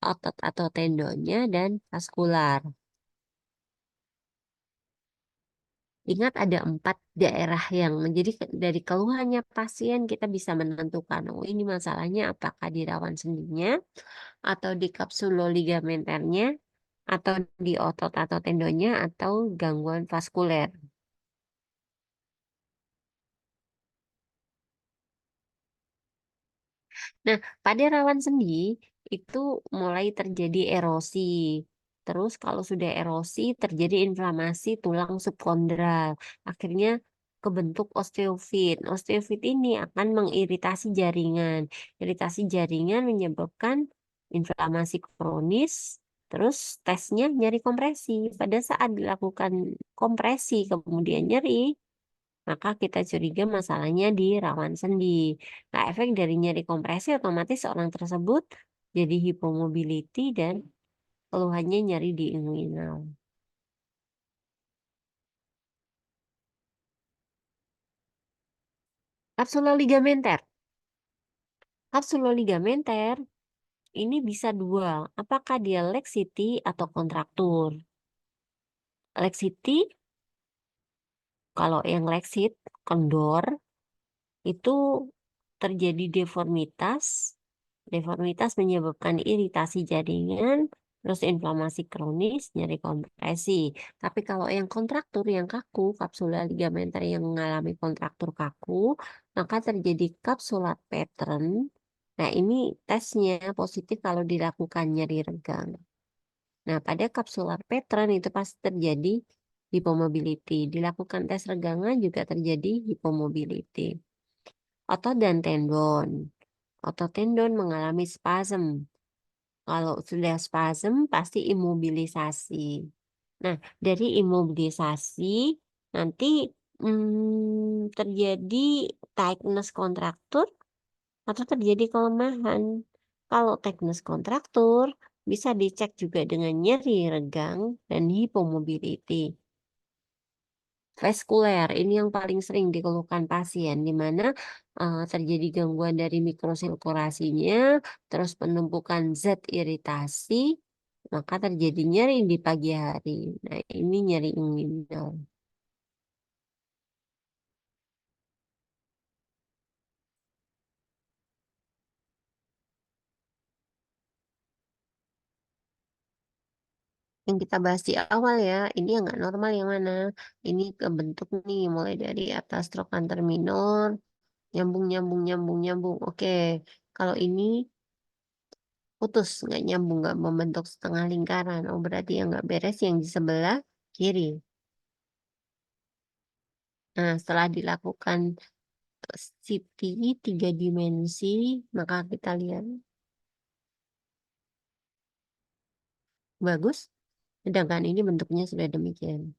otot atau tendonnya, dan vaskular. Ingat ada 4 daerah yang menjadi dari keluhannya pasien kita bisa menentukan, oh ini masalahnya apakah di rawan sendinya, atau di kapsuloligamenternya, atau di otot atau tendonnya, atau gangguan vaskuler. Nah, pada rawan sendi itu mulai terjadi erosi. Terus kalau sudah erosi terjadi inflamasi tulang subkondral. Akhirnya kebentuk osteofit. Osteofit ini akan mengiritasi jaringan. Iritasi jaringan menyebabkan inflamasi kronis. Terus tesnya nyeri kompresi. Pada saat dilakukan kompresi kemudian nyeri, maka kita curiga masalahnya di rawan sendi. Nah, efek dari nyeri kompresi otomatis orang tersebut jadi hypomobility dan keluhannya nyeri di inguinal. Kapsula ligamenter. Kapsula ligamenter ini bisa dua. Apakah dia laxity atau kontraktur? Laxity, kalau yang laxit, kendor, itu terjadi deformitas. Deformitas menyebabkan iritasi jaringan, terus inflamasi kronis, nyeri kompresi. Tapi kalau yang kontraktur, yang kaku, kapsula ligamenter yang mengalami kontraktur kaku, maka terjadi kapsulat pattern. Nah, ini tesnya positif kalau dilakukan nyeri regang. Nah, pada kapsular pattern itu pasti terjadi hypomobility. Dilakukan tes regangan juga terjadi hypomobility. Otot dan tendon. Otot tendon mengalami spasm. Kalau sudah spasm pasti imobilisasi. Nah, dari imobilisasi nanti terjadi tightness kontraktur atau terjadi kelemahan. Kalau tightness kontraktur bisa dicek juga dengan nyeri regang dan hipomobility. Vaskuler, ini yang paling sering dikeluhkan pasien, di mana terjadi gangguan dari mikrosirkulasinya, terus penumpukan zat iritasi, maka terjadi nyeri di pagi hari. Nah, ini nyeri inguinal. Yang kita bahas di awal ya, ini yang nggak normal yang mana? Ini kebentuk nih, mulai dari atas trochanter minor, nyambung, nyambung, nyambung, nyambung. Oke, kalau ini putus, nggak nyambung, nggak membentuk setengah lingkaran. Oh, berarti yang nggak beres yang di sebelah kiri. Nah, setelah dilakukan CT 3 dimensi, maka kita lihat bagus. Sedangkan ini bentuknya sudah demikian.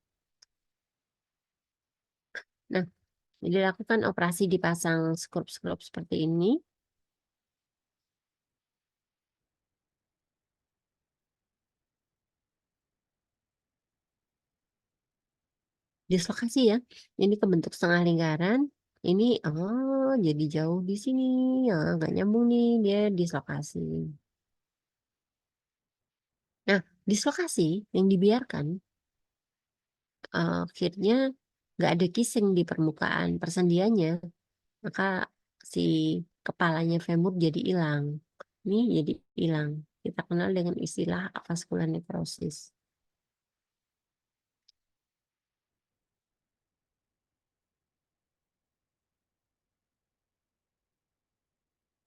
Nah, dilakukan operasi dipasang skrup-skrup seperti ini. Dislokasi ya. Ini kebentuk setengah lingkaran. Ini, oh, jadi jauh di sini. Ya, nggak nyambung nih, dia dislokasi. Nah, dislokasi yang dibiarkan akhirnya nggak ada kissing di permukaan persendiannya, maka si kepalanya femur jadi hilang. Ini jadi hilang. Kita kenal dengan istilah avascular necrosis.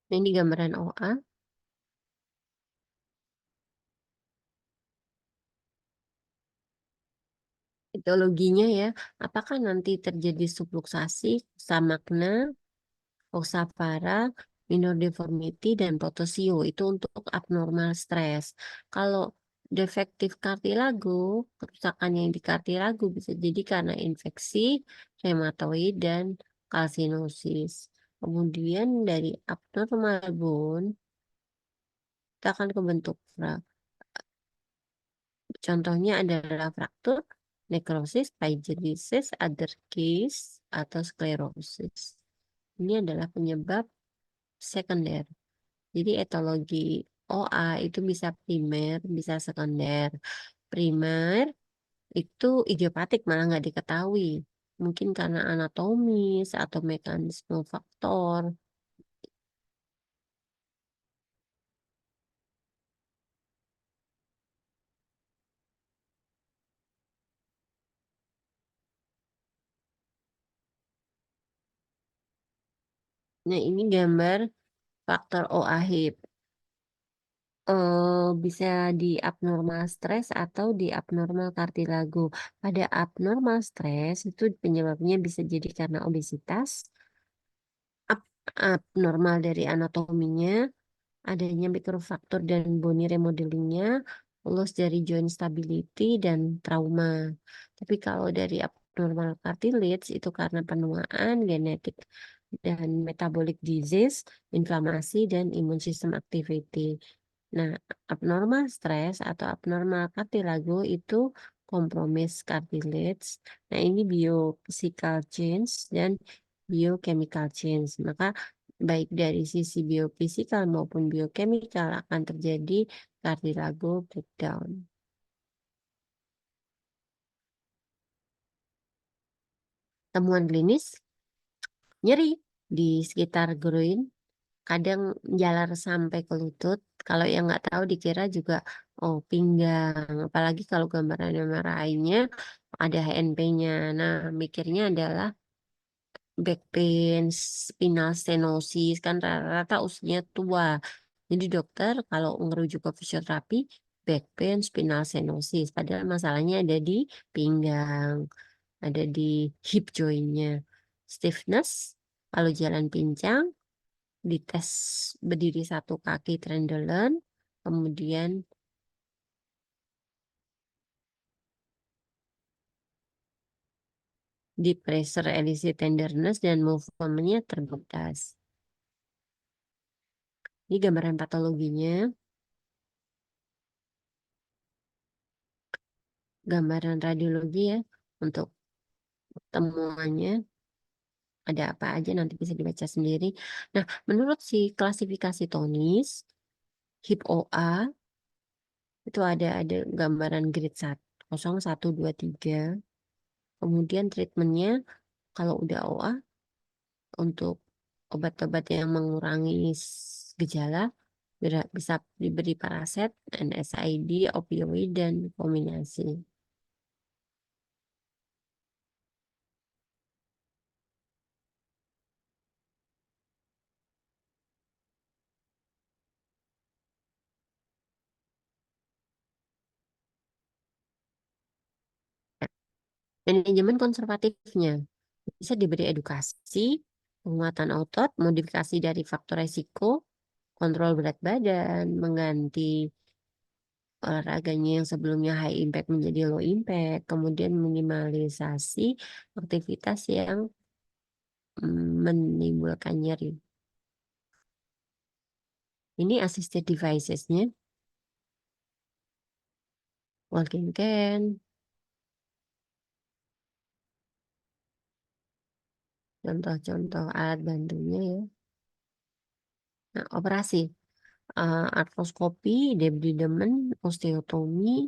Nah, ini gambaran OA. Etiologinya ya, apakah nanti terjadi subluxasi, samakna, Oxapara, minor deformity, dan potosio itu untuk abnormal stres. Kalau defektif kartilago, kerusakan yang di kartilago bisa jadi karena infeksi, rheumatoid, dan kalsinosis. Kemudian dari abnormal bone, kita akan kebentuk contohnya adalah fraktur, nekrosis, pagenesis, other case, atau sklerosis. Ini adalah penyebab sekunder. Jadi etologi OA itu bisa primer, bisa sekunder. Primer itu idiopatik malah nggak diketahui. Mungkin karena anatomis atau mekanisme faktor. Nah, ini gambar faktor OA hip. Bisa di abnormal stres atau di abnormal kartilago. Pada abnormal stres itu penyebabnya bisa jadi karena obesitas, ab- abnormal dari anatominya, adanya mikrofraktur dan bone remodelingnya, loss dari joint stability dan trauma. Tapi kalau dari abnormal cartilage itu karena penuaan, genetik dan metabolic disease, inflamasi dan immune system activity. Nah, abnormal stress atau abnormal cartilago itu kompromis cartilage. Nah, ini biophysical change dan biochemical change. Maka baik dari sisi biofisikal maupun biochemical akan terjadi cartilago breakdown. Temuan klinis, nyeri di sekitar groin, kadang jalar sampai ke lutut. Kalau yang nggak tahu dikira juga oh pinggang. Apalagi kalau gambaran MRI-nya ada HNP-nya. Nah, mikirnya adalah back pain, spinal stenosis, kan rata-rata usianya tua. Jadi dokter kalau ngerujuk ke fisioterapi, back pain, spinal stenosis. Padahal masalahnya ada di pinggang, ada di hip joint-nya. Stiffness, kalau jalan pincang, dites berdiri satu kaki Trendelenn, kemudian di pressure elicit tenderness dan movementnya terbatas. Ini gambaran patologinya, gambaran radiologi ya untuk temuannya. Ada apa aja nanti bisa dibaca sendiri. Nah, menurut si klasifikasi Tonis, hip OA itu ada gambaran grade 1, 0, 1, 2, 3. Kemudian treatmentnya kalau udah OA untuk obat-obat yang mengurangi gejala bisa diberi paraset, NSAID, opioid, dan kombinasi. Manajemen konservatifnya bisa diberi edukasi, penguatan otot, modifikasi dari faktor resiko, kontrol berat badan, mengganti olahraganya yang sebelumnya high impact menjadi low impact, kemudian minimalisasi aktivitas yang menimbulkan nyeri. Ini assisted devices-nya, walking can, contoh-contoh alat bantunya ya. Nah, operasi, artroskopi, debridement, osteotomi,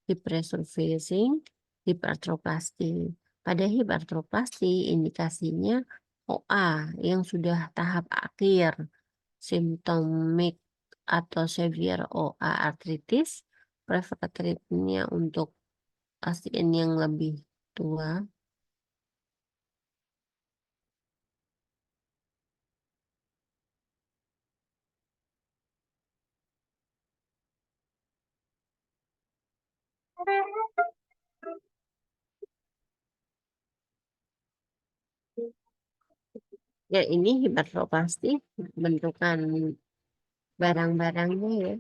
hip resurfacing, hip arthroplasty. Pada hip arthroplasty, indikasinya OA yang sudah tahap akhir, simptomik atau severe OA arthritis, preferred treatment-nya untuk pasien yang lebih tua. Ya, ini hip arthroplasty, bentukan barang-barangnya ya.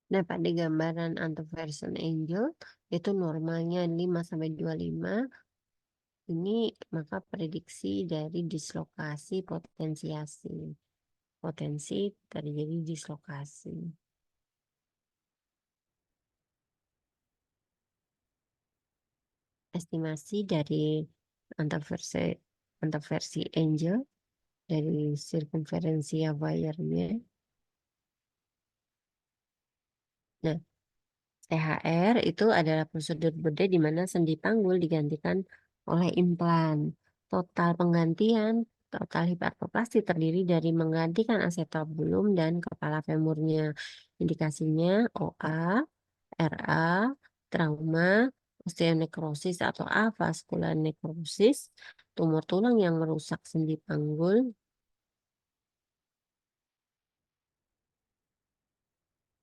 Nah, pada gambaran anteversion angel itu normalnya 5 sampai 25. Ini maka prediksi dari dislokasi potensiasi. Potensi terjadi dislokasi. Estimasi dari anteversi anteversi angel dari circumferensia wire-nya. Nah, THR itu adalah prosedur bedah di mana sendi panggul digantikan oleh implan. Total penggantian Total hipertrofasi terdiri dari menggantikan acetabulum dan kepala femurnya. Indikasinya OA, RA, trauma, osteonekrosis atau avaskular nekrosis, tumor tulang yang merusak sendi panggul,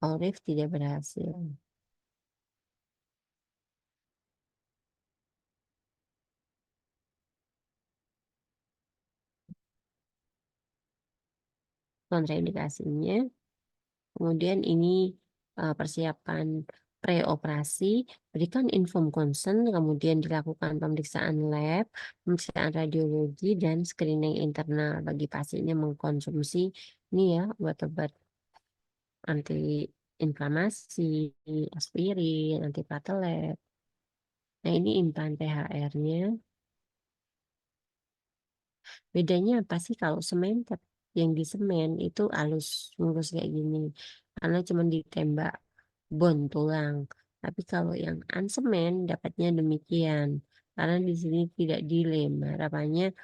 Orif tidak berhasil. Kontraindikasinya, kemudian ini persiapan preoperasi, berikan inform consent, kemudian dilakukan pemeriksaan lab, pemeriksaan radiologi, dan screening internal bagi pasien yang mengkonsumsi ini ya obat-obat anti inflamasi, aspirin, antiplatelet. Nah ini implan PHR-nya. Bedanya apa sih kalau semen? Yang di semen itu halus mulus kayak gini. Karena cuma ditembak bon tulang. Tapi kalau yang ansemen dapatnya demikian. Karena di sini tidak dilem. Harapannya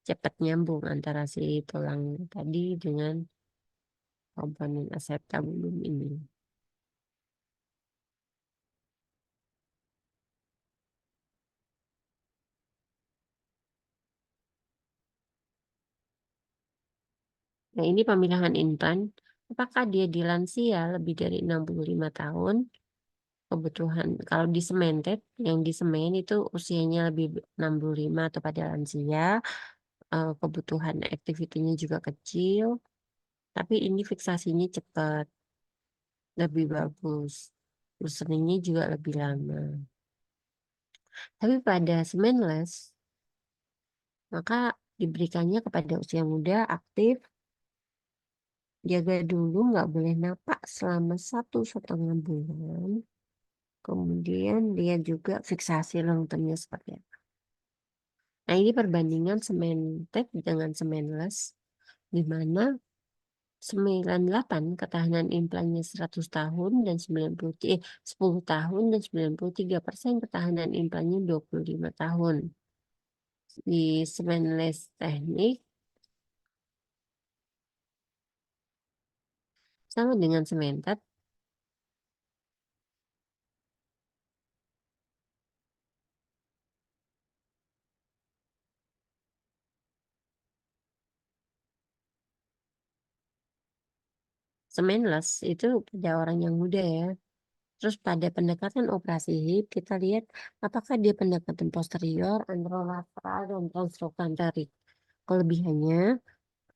cepat nyambung antara si tulang tadi dengan komponen asetabulum ini. Nah, ini pemilihan implan. Apakah dia di lansia lebih dari 65 tahun? Kebutuhan kalau di cemented, yang di semen itu usianya lebih 65 atau pada lansia, kebutuhan activity-nya juga kecil, tapi ini fiksasinya cepat, lebih bagus. Listeningnya juga lebih lama. Tapi pada semenless, maka diberikannya kepada usia muda, aktif, jaga dulu, nggak boleh napak selama 1,5 bulan. Kemudian lihat juga fiksasi long termnya seperti apa. Nah, ini perbandingan semented dengan semenless, di mana 98 ketahanan implannya 100 tahun dan 10 tahun dan 93% ketahanan implannya 25 tahun. Di semenless teknik sama dengan semented, semenless itu pada orang yang muda ya. Terus pada pendekatan operasi hip, kita lihat apakah dia pendekatan posterior, anterolateral, dan transtrokanterik. Kelebihannya,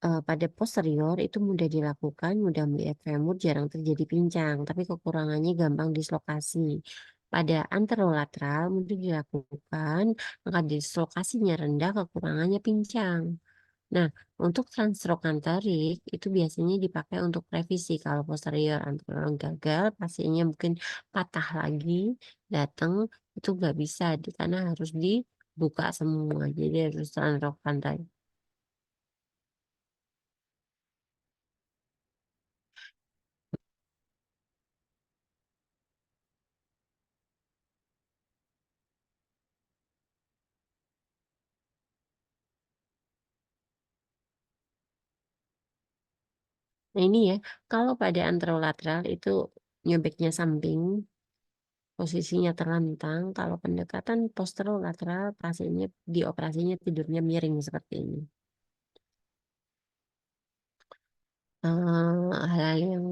pada posterior itu mudah dilakukan, mudah melihat femur, jarang terjadi pincang, tapi kekurangannya gampang dislokasi. Pada anterolateral mudah dilakukan, maka dislokasinya rendah, kekurangannya pincang. Nah, untuk transtrokanterik itu biasanya dipakai untuk revisi. Kalau posterior anterior gagal, pasiennya mungkin patah lagi, datang itu nggak bisa, karena harus dibuka semua. Jadi harus transtrokanterik. Nah ini ya, kalau pada anterolateral itu nyobeknya samping, posisinya terlentang. Kalau pendekatan posterolateral, pasiennya dioperasinya tidurnya miring seperti ini. Hal-hal yang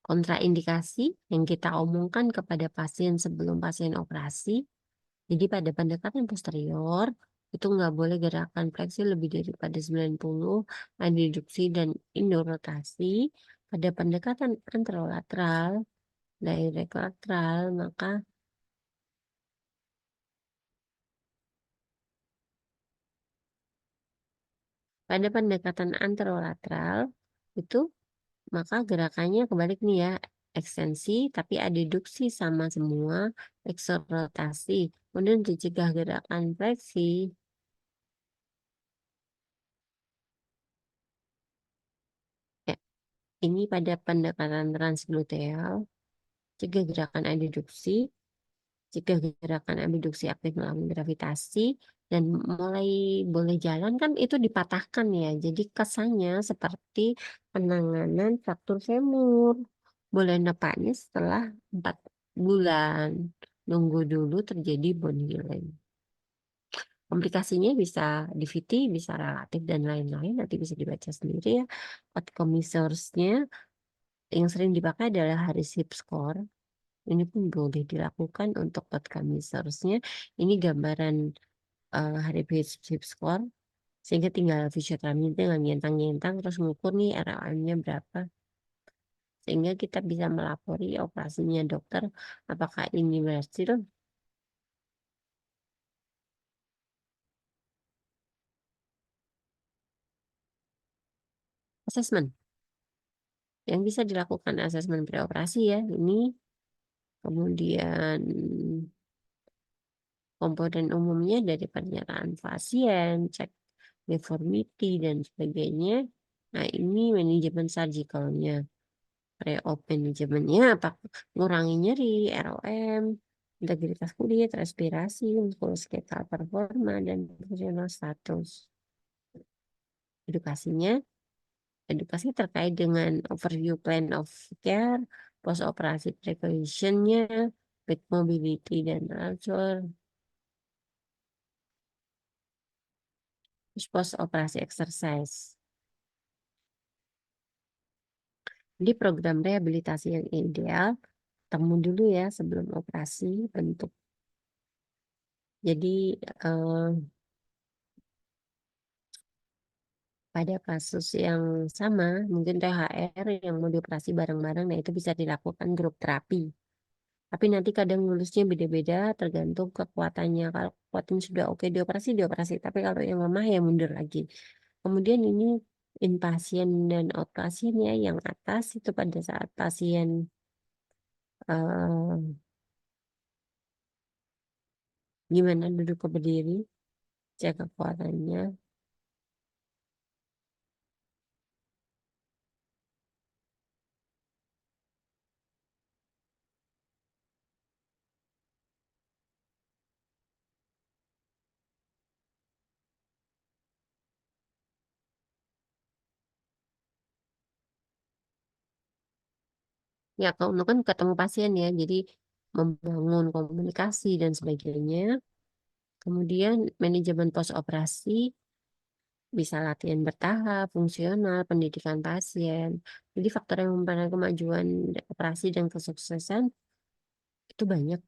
kontraindikasi yang kita omongkan kepada pasien sebelum pasien operasi. Jadi pada pendekatan posterior, itu nggak boleh gerakan fleksi lebih daripada 90, adduksi dan indorotasi. Pada pendekatan anterolateral, direct lateral, maka pada pendekatan anterolateral itu maka gerakannya kebalik nih ya, ekstensi tapi adduksi sama semua, eksorotasi, kemudian dicegah gerakan fleksi. Ya, ini pada pendekatan transgluteal, cegah gerakan adduksi, Jika gerakan abduksi aktif melawan gravitasi dan mulai boleh jalan kan itu dipatahkan ya. Jadi kesannya seperti penanganan fraktur femur. Boleh nepaknya setelah 4 bulan. Nunggu dulu terjadi bone healing. Komplikasinya bisa DVT, bisa relatif dan lain-lain. Nanti bisa dibaca sendiri ya. Outcome measures-nya yang sering dipakai adalah Harris Hip Score. Ini pun boleh dilakukan untuk outcome measures-nya. Ini gambaran Harris Hip Score. Sehingga tinggal fisioterapi tinggal nyentang-nyentang terus ngukur nih RLM-nya berapa. Sehingga kita bisa melapori operasinya dokter apakah ini berhasil. Assessment. Yang bisa dilakukan asesmen preoperasi ya. Ini kemudian komponen umumnya dari pernyataan pasien, cek deformity dan sebagainya. Nah, ini manajemen surgicalnya. Pre-op manajemennya apa? Ngurangi nyeri, ROM, integritas kulit, respirasi, muskuloskeletal performa, dan fungsional status. Edukasinya, edukasi terkait dengan overview plan of care, post operasi preparation-nya, back mobility dan transfer, terus post operasi exercise. Jadi program rehabilitasi yang ideal, temu dulu ya sebelum operasi bentuk. Jadi eh, pada kasus yang sama, mungkin THR yang mau dioperasi bareng-bareng, nah itu bisa dilakukan grup terapi. Tapi nanti kadang lulusnya beda-beda tergantung kekuatannya. Kalau kekuatan sudah oke dioperasi, dioperasi. Tapi kalau yang lemah ya mundur lagi. Kemudian ini inpasien dan outpasien ya, yang atas itu pada saat pasien eh, gimana duduk ke berdiri, cek kekuatannya. Ya kalau kan ketemu pasien ya, jadi membangun komunikasi dan sebagainya. Kemudian manajemen pos operasi bisa latihan bertahap, fungsional, pendidikan pasien. Jadi faktor yang mempengaruhi kemajuan operasi dan kesuksesan itu banyak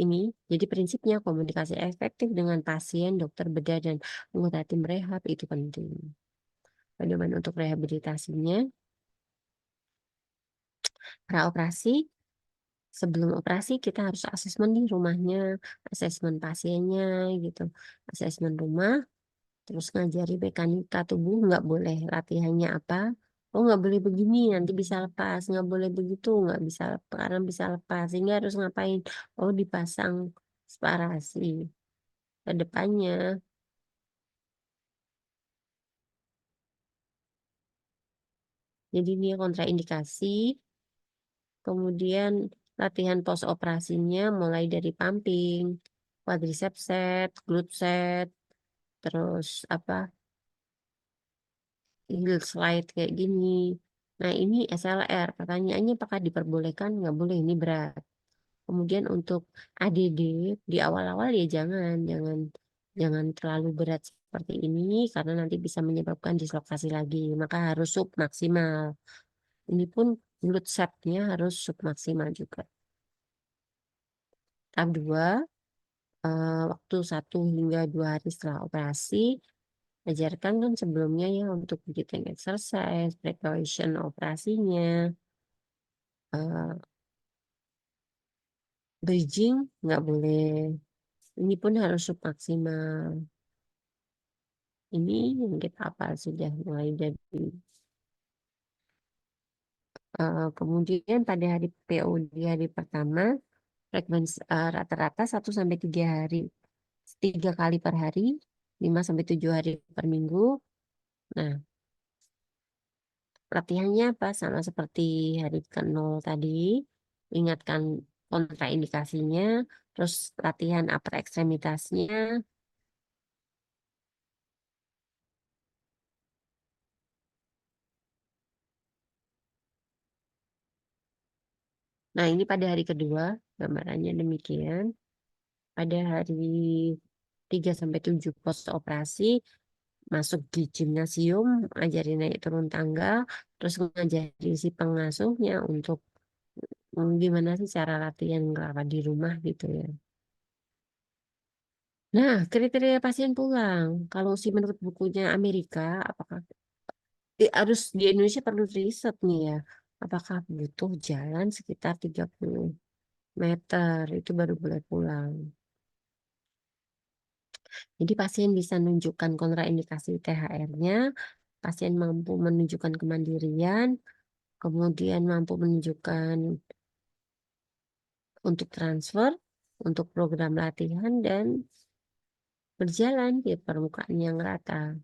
ini. Jadi prinsipnya komunikasi efektif dengan pasien, dokter bedah dan anggota tim rehab itu penting. Bagaimana untuk rehabilitasinya? Praoperasi, sebelum operasi kita harus asesmen di rumahnya, asesmen pasiennya gitu, asesmen rumah. Terus ngajari mekanika tubuh, nggak boleh latihannya apa. Oh nggak boleh begini, nanti bisa lepas. Nggak boleh begitu, nggak bisa lepas, karena bisa lepas. Sehingga harus ngapain? Oh dipasang sparasi ke depannya. Jadi ini kontraindikasi. Kemudian latihan post operasinya mulai dari pumping, quadriceps set, glute set, terus apa heel slide kayak gini. Nah, ini SLR. Pertanyaannya apakah diperbolehkan? Nggak boleh, ini berat. Kemudian untuk ADD di awal-awal ya jangan terlalu berat seperti ini karena nanti bisa menyebabkan dislokasi lagi. Maka harus sub maksimal. Ini pun glute setnya harus sub maksimal juga. Tahap 2, waktu 1 hingga 2 hari setelah operasi, ajarkan kan sebelumnya ya untuk breathing exercise, preparation operasinya, eh, bridging nggak boleh. Ini pun harus submaksimal. Ini yang kita hafal sudah mulai dari kemudian pada hari PO di hari pertama frekuensi rata-rata 1 sampai 3 hari, 3 kali per hari, 5 sampai 7 hari per minggu. Nah, latihannya apa? Sama seperti hari ke-0 tadi. Ingatkan kontraindikasinya, terus latihan upper ekstremitasnya. Nah, ini pada hari kedua, gambarannya demikian. Pada hari 3 sampai 7 pos operasi, masuk di gimnasium, ngajarin naik turun tangga, terus ngajarin si pengasuhnya untuk gimana sih cara latihan ngerawat di rumah gitu ya. Nah, kriteria pasien pulang. Kalau sih menurut bukunya Amerika, apakah harus di Indonesia perlu riset nih ya. Apakah butuh jalan sekitar 30 meter itu baru boleh pulang. Jadi pasien bisa menunjukkan kontraindikasi THR-nya, pasien mampu menunjukkan kemandirian, kemudian mampu menunjukkan untuk transfer, untuk program latihan, dan berjalan di permukaan yang rata.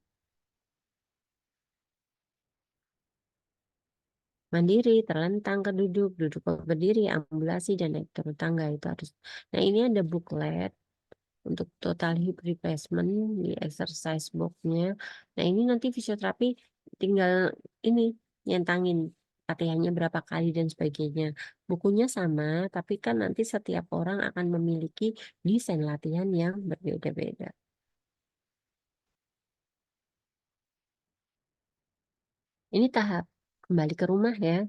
Mandiri, terlentang ke duduk, duduk ke berdiri, ambulasi, dan naik turun tangga itu harus. Nah, ini ada booklet untuk total hip replacement di exercise box-nya. Nah, ini nanti fisioterapi tinggal ini nyentangin latihannya berapa kali dan sebagainya. Bukunya sama, tapi kan nanti setiap orang akan memiliki desain latihan yang berbeda-beda. Ini tahap kembali ke rumah ya.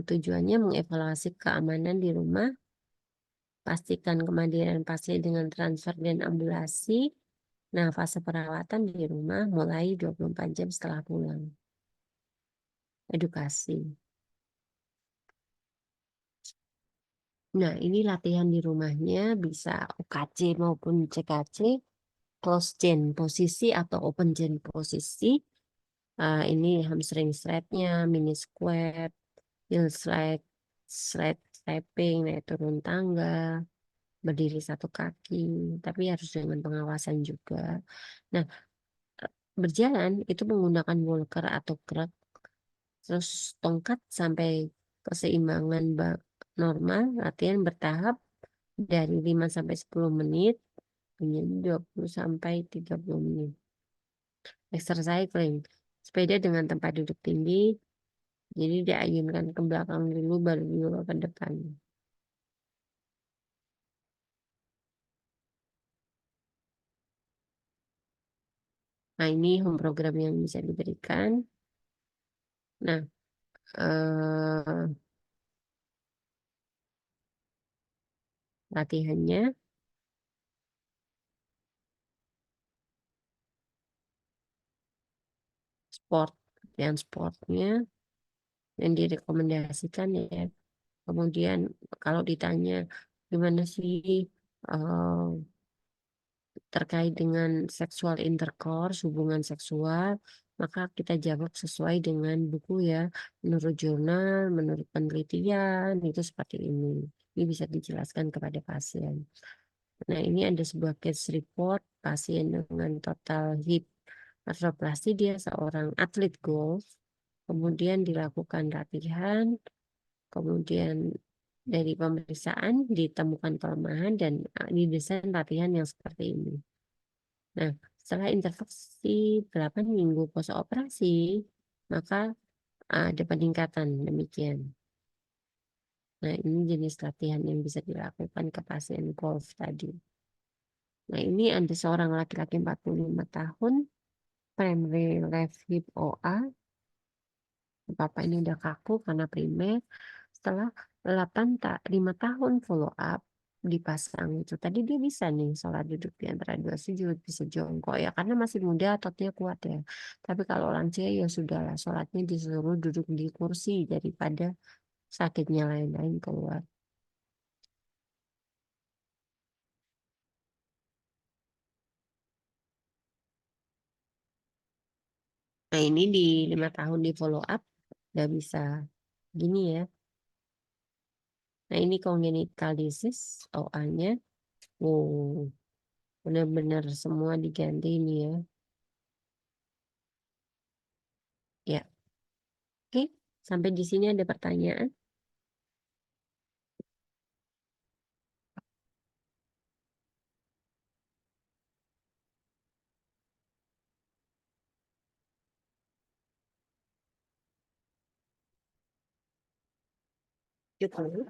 Tujuannya mengevaluasi keamanan di rumah, pastikan kemandirian pasien dengan transfer dan ambulasi. Nah, fase perawatan di rumah mulai 24 jam setelah pulang. Edukasi. Nah, ini latihan di rumahnya bisa UKC maupun CKC, close chain posisi atau open chain posisi. Ini hamstring strap-nya, mini squat, heel slide, slide stepping, naik turun tangga, berdiri satu kaki, tapi harus dengan pengawasan juga. Nah, berjalan itu menggunakan walker atau kruk, terus tongkat sampai keseimbangan normal, latihan bertahap dari 5 sampai 10 menit, menjadi 20 sampai 30 menit. Exercising, sepeda dengan tempat duduk tinggi, jadi diayunkan ke belakang dulu baru dibawa ke depan. Nah, ini home program yang bisa diberikan. Nah, latihannya sport, yang sportnya yang direkomendasikan ya. Kemudian kalau ditanya gimana sih eh, terkait dengan seksual intercourse, hubungan seksual, maka kita jawab sesuai dengan buku ya. Menurut jurnal, menurut penelitian, itu seperti ini. Ini bisa dijelaskan kepada pasien. Nah, ini ada sebuah case report pasien dengan total hip arthroplasty, dia seorang atlet golf. Kemudian dilakukan latihan, kemudian dari pemeriksaan ditemukan kelemahan dan didesain latihan yang seperti ini. Nah, setelah intervensi 8 minggu post-operasi, maka ada peningkatan demikian. Nah, ini jenis latihan yang bisa dilakukan ke pasien golf tadi. Nah, ini ada seorang laki-laki 45 tahun, primary left hip OA. Bapak ini udah kaku karena primer. Setelah 5 tahun follow up, dipasang itu. Tadi dia bisa nih sholat duduk di antara dua sujud, bisa jongkok ya karena masih muda ototnya kuat ya. Tapi kalau lansia ya sudahlah sholatnya disuruh duduk di kursi daripada sakitnya lain-lain keluar. Nah, ini di 5 tahun di follow up udah bisa gini ya. Nah, ini congenital disease OA-nya. Oh, benar-benar semua diganti ini ya. Ya, oke. Sampai di sini ada pertanyaan. Cukup.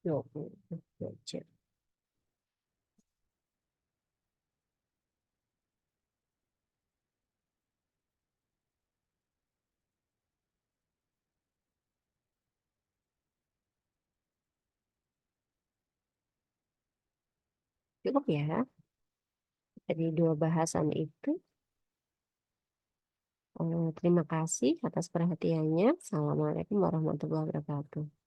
Cukup. Cukup. Cukup ya. Dari dua bahasan itu. Terima kasih atas perhatiannya. Assalamualaikum warahmatullahi wabarakatuh.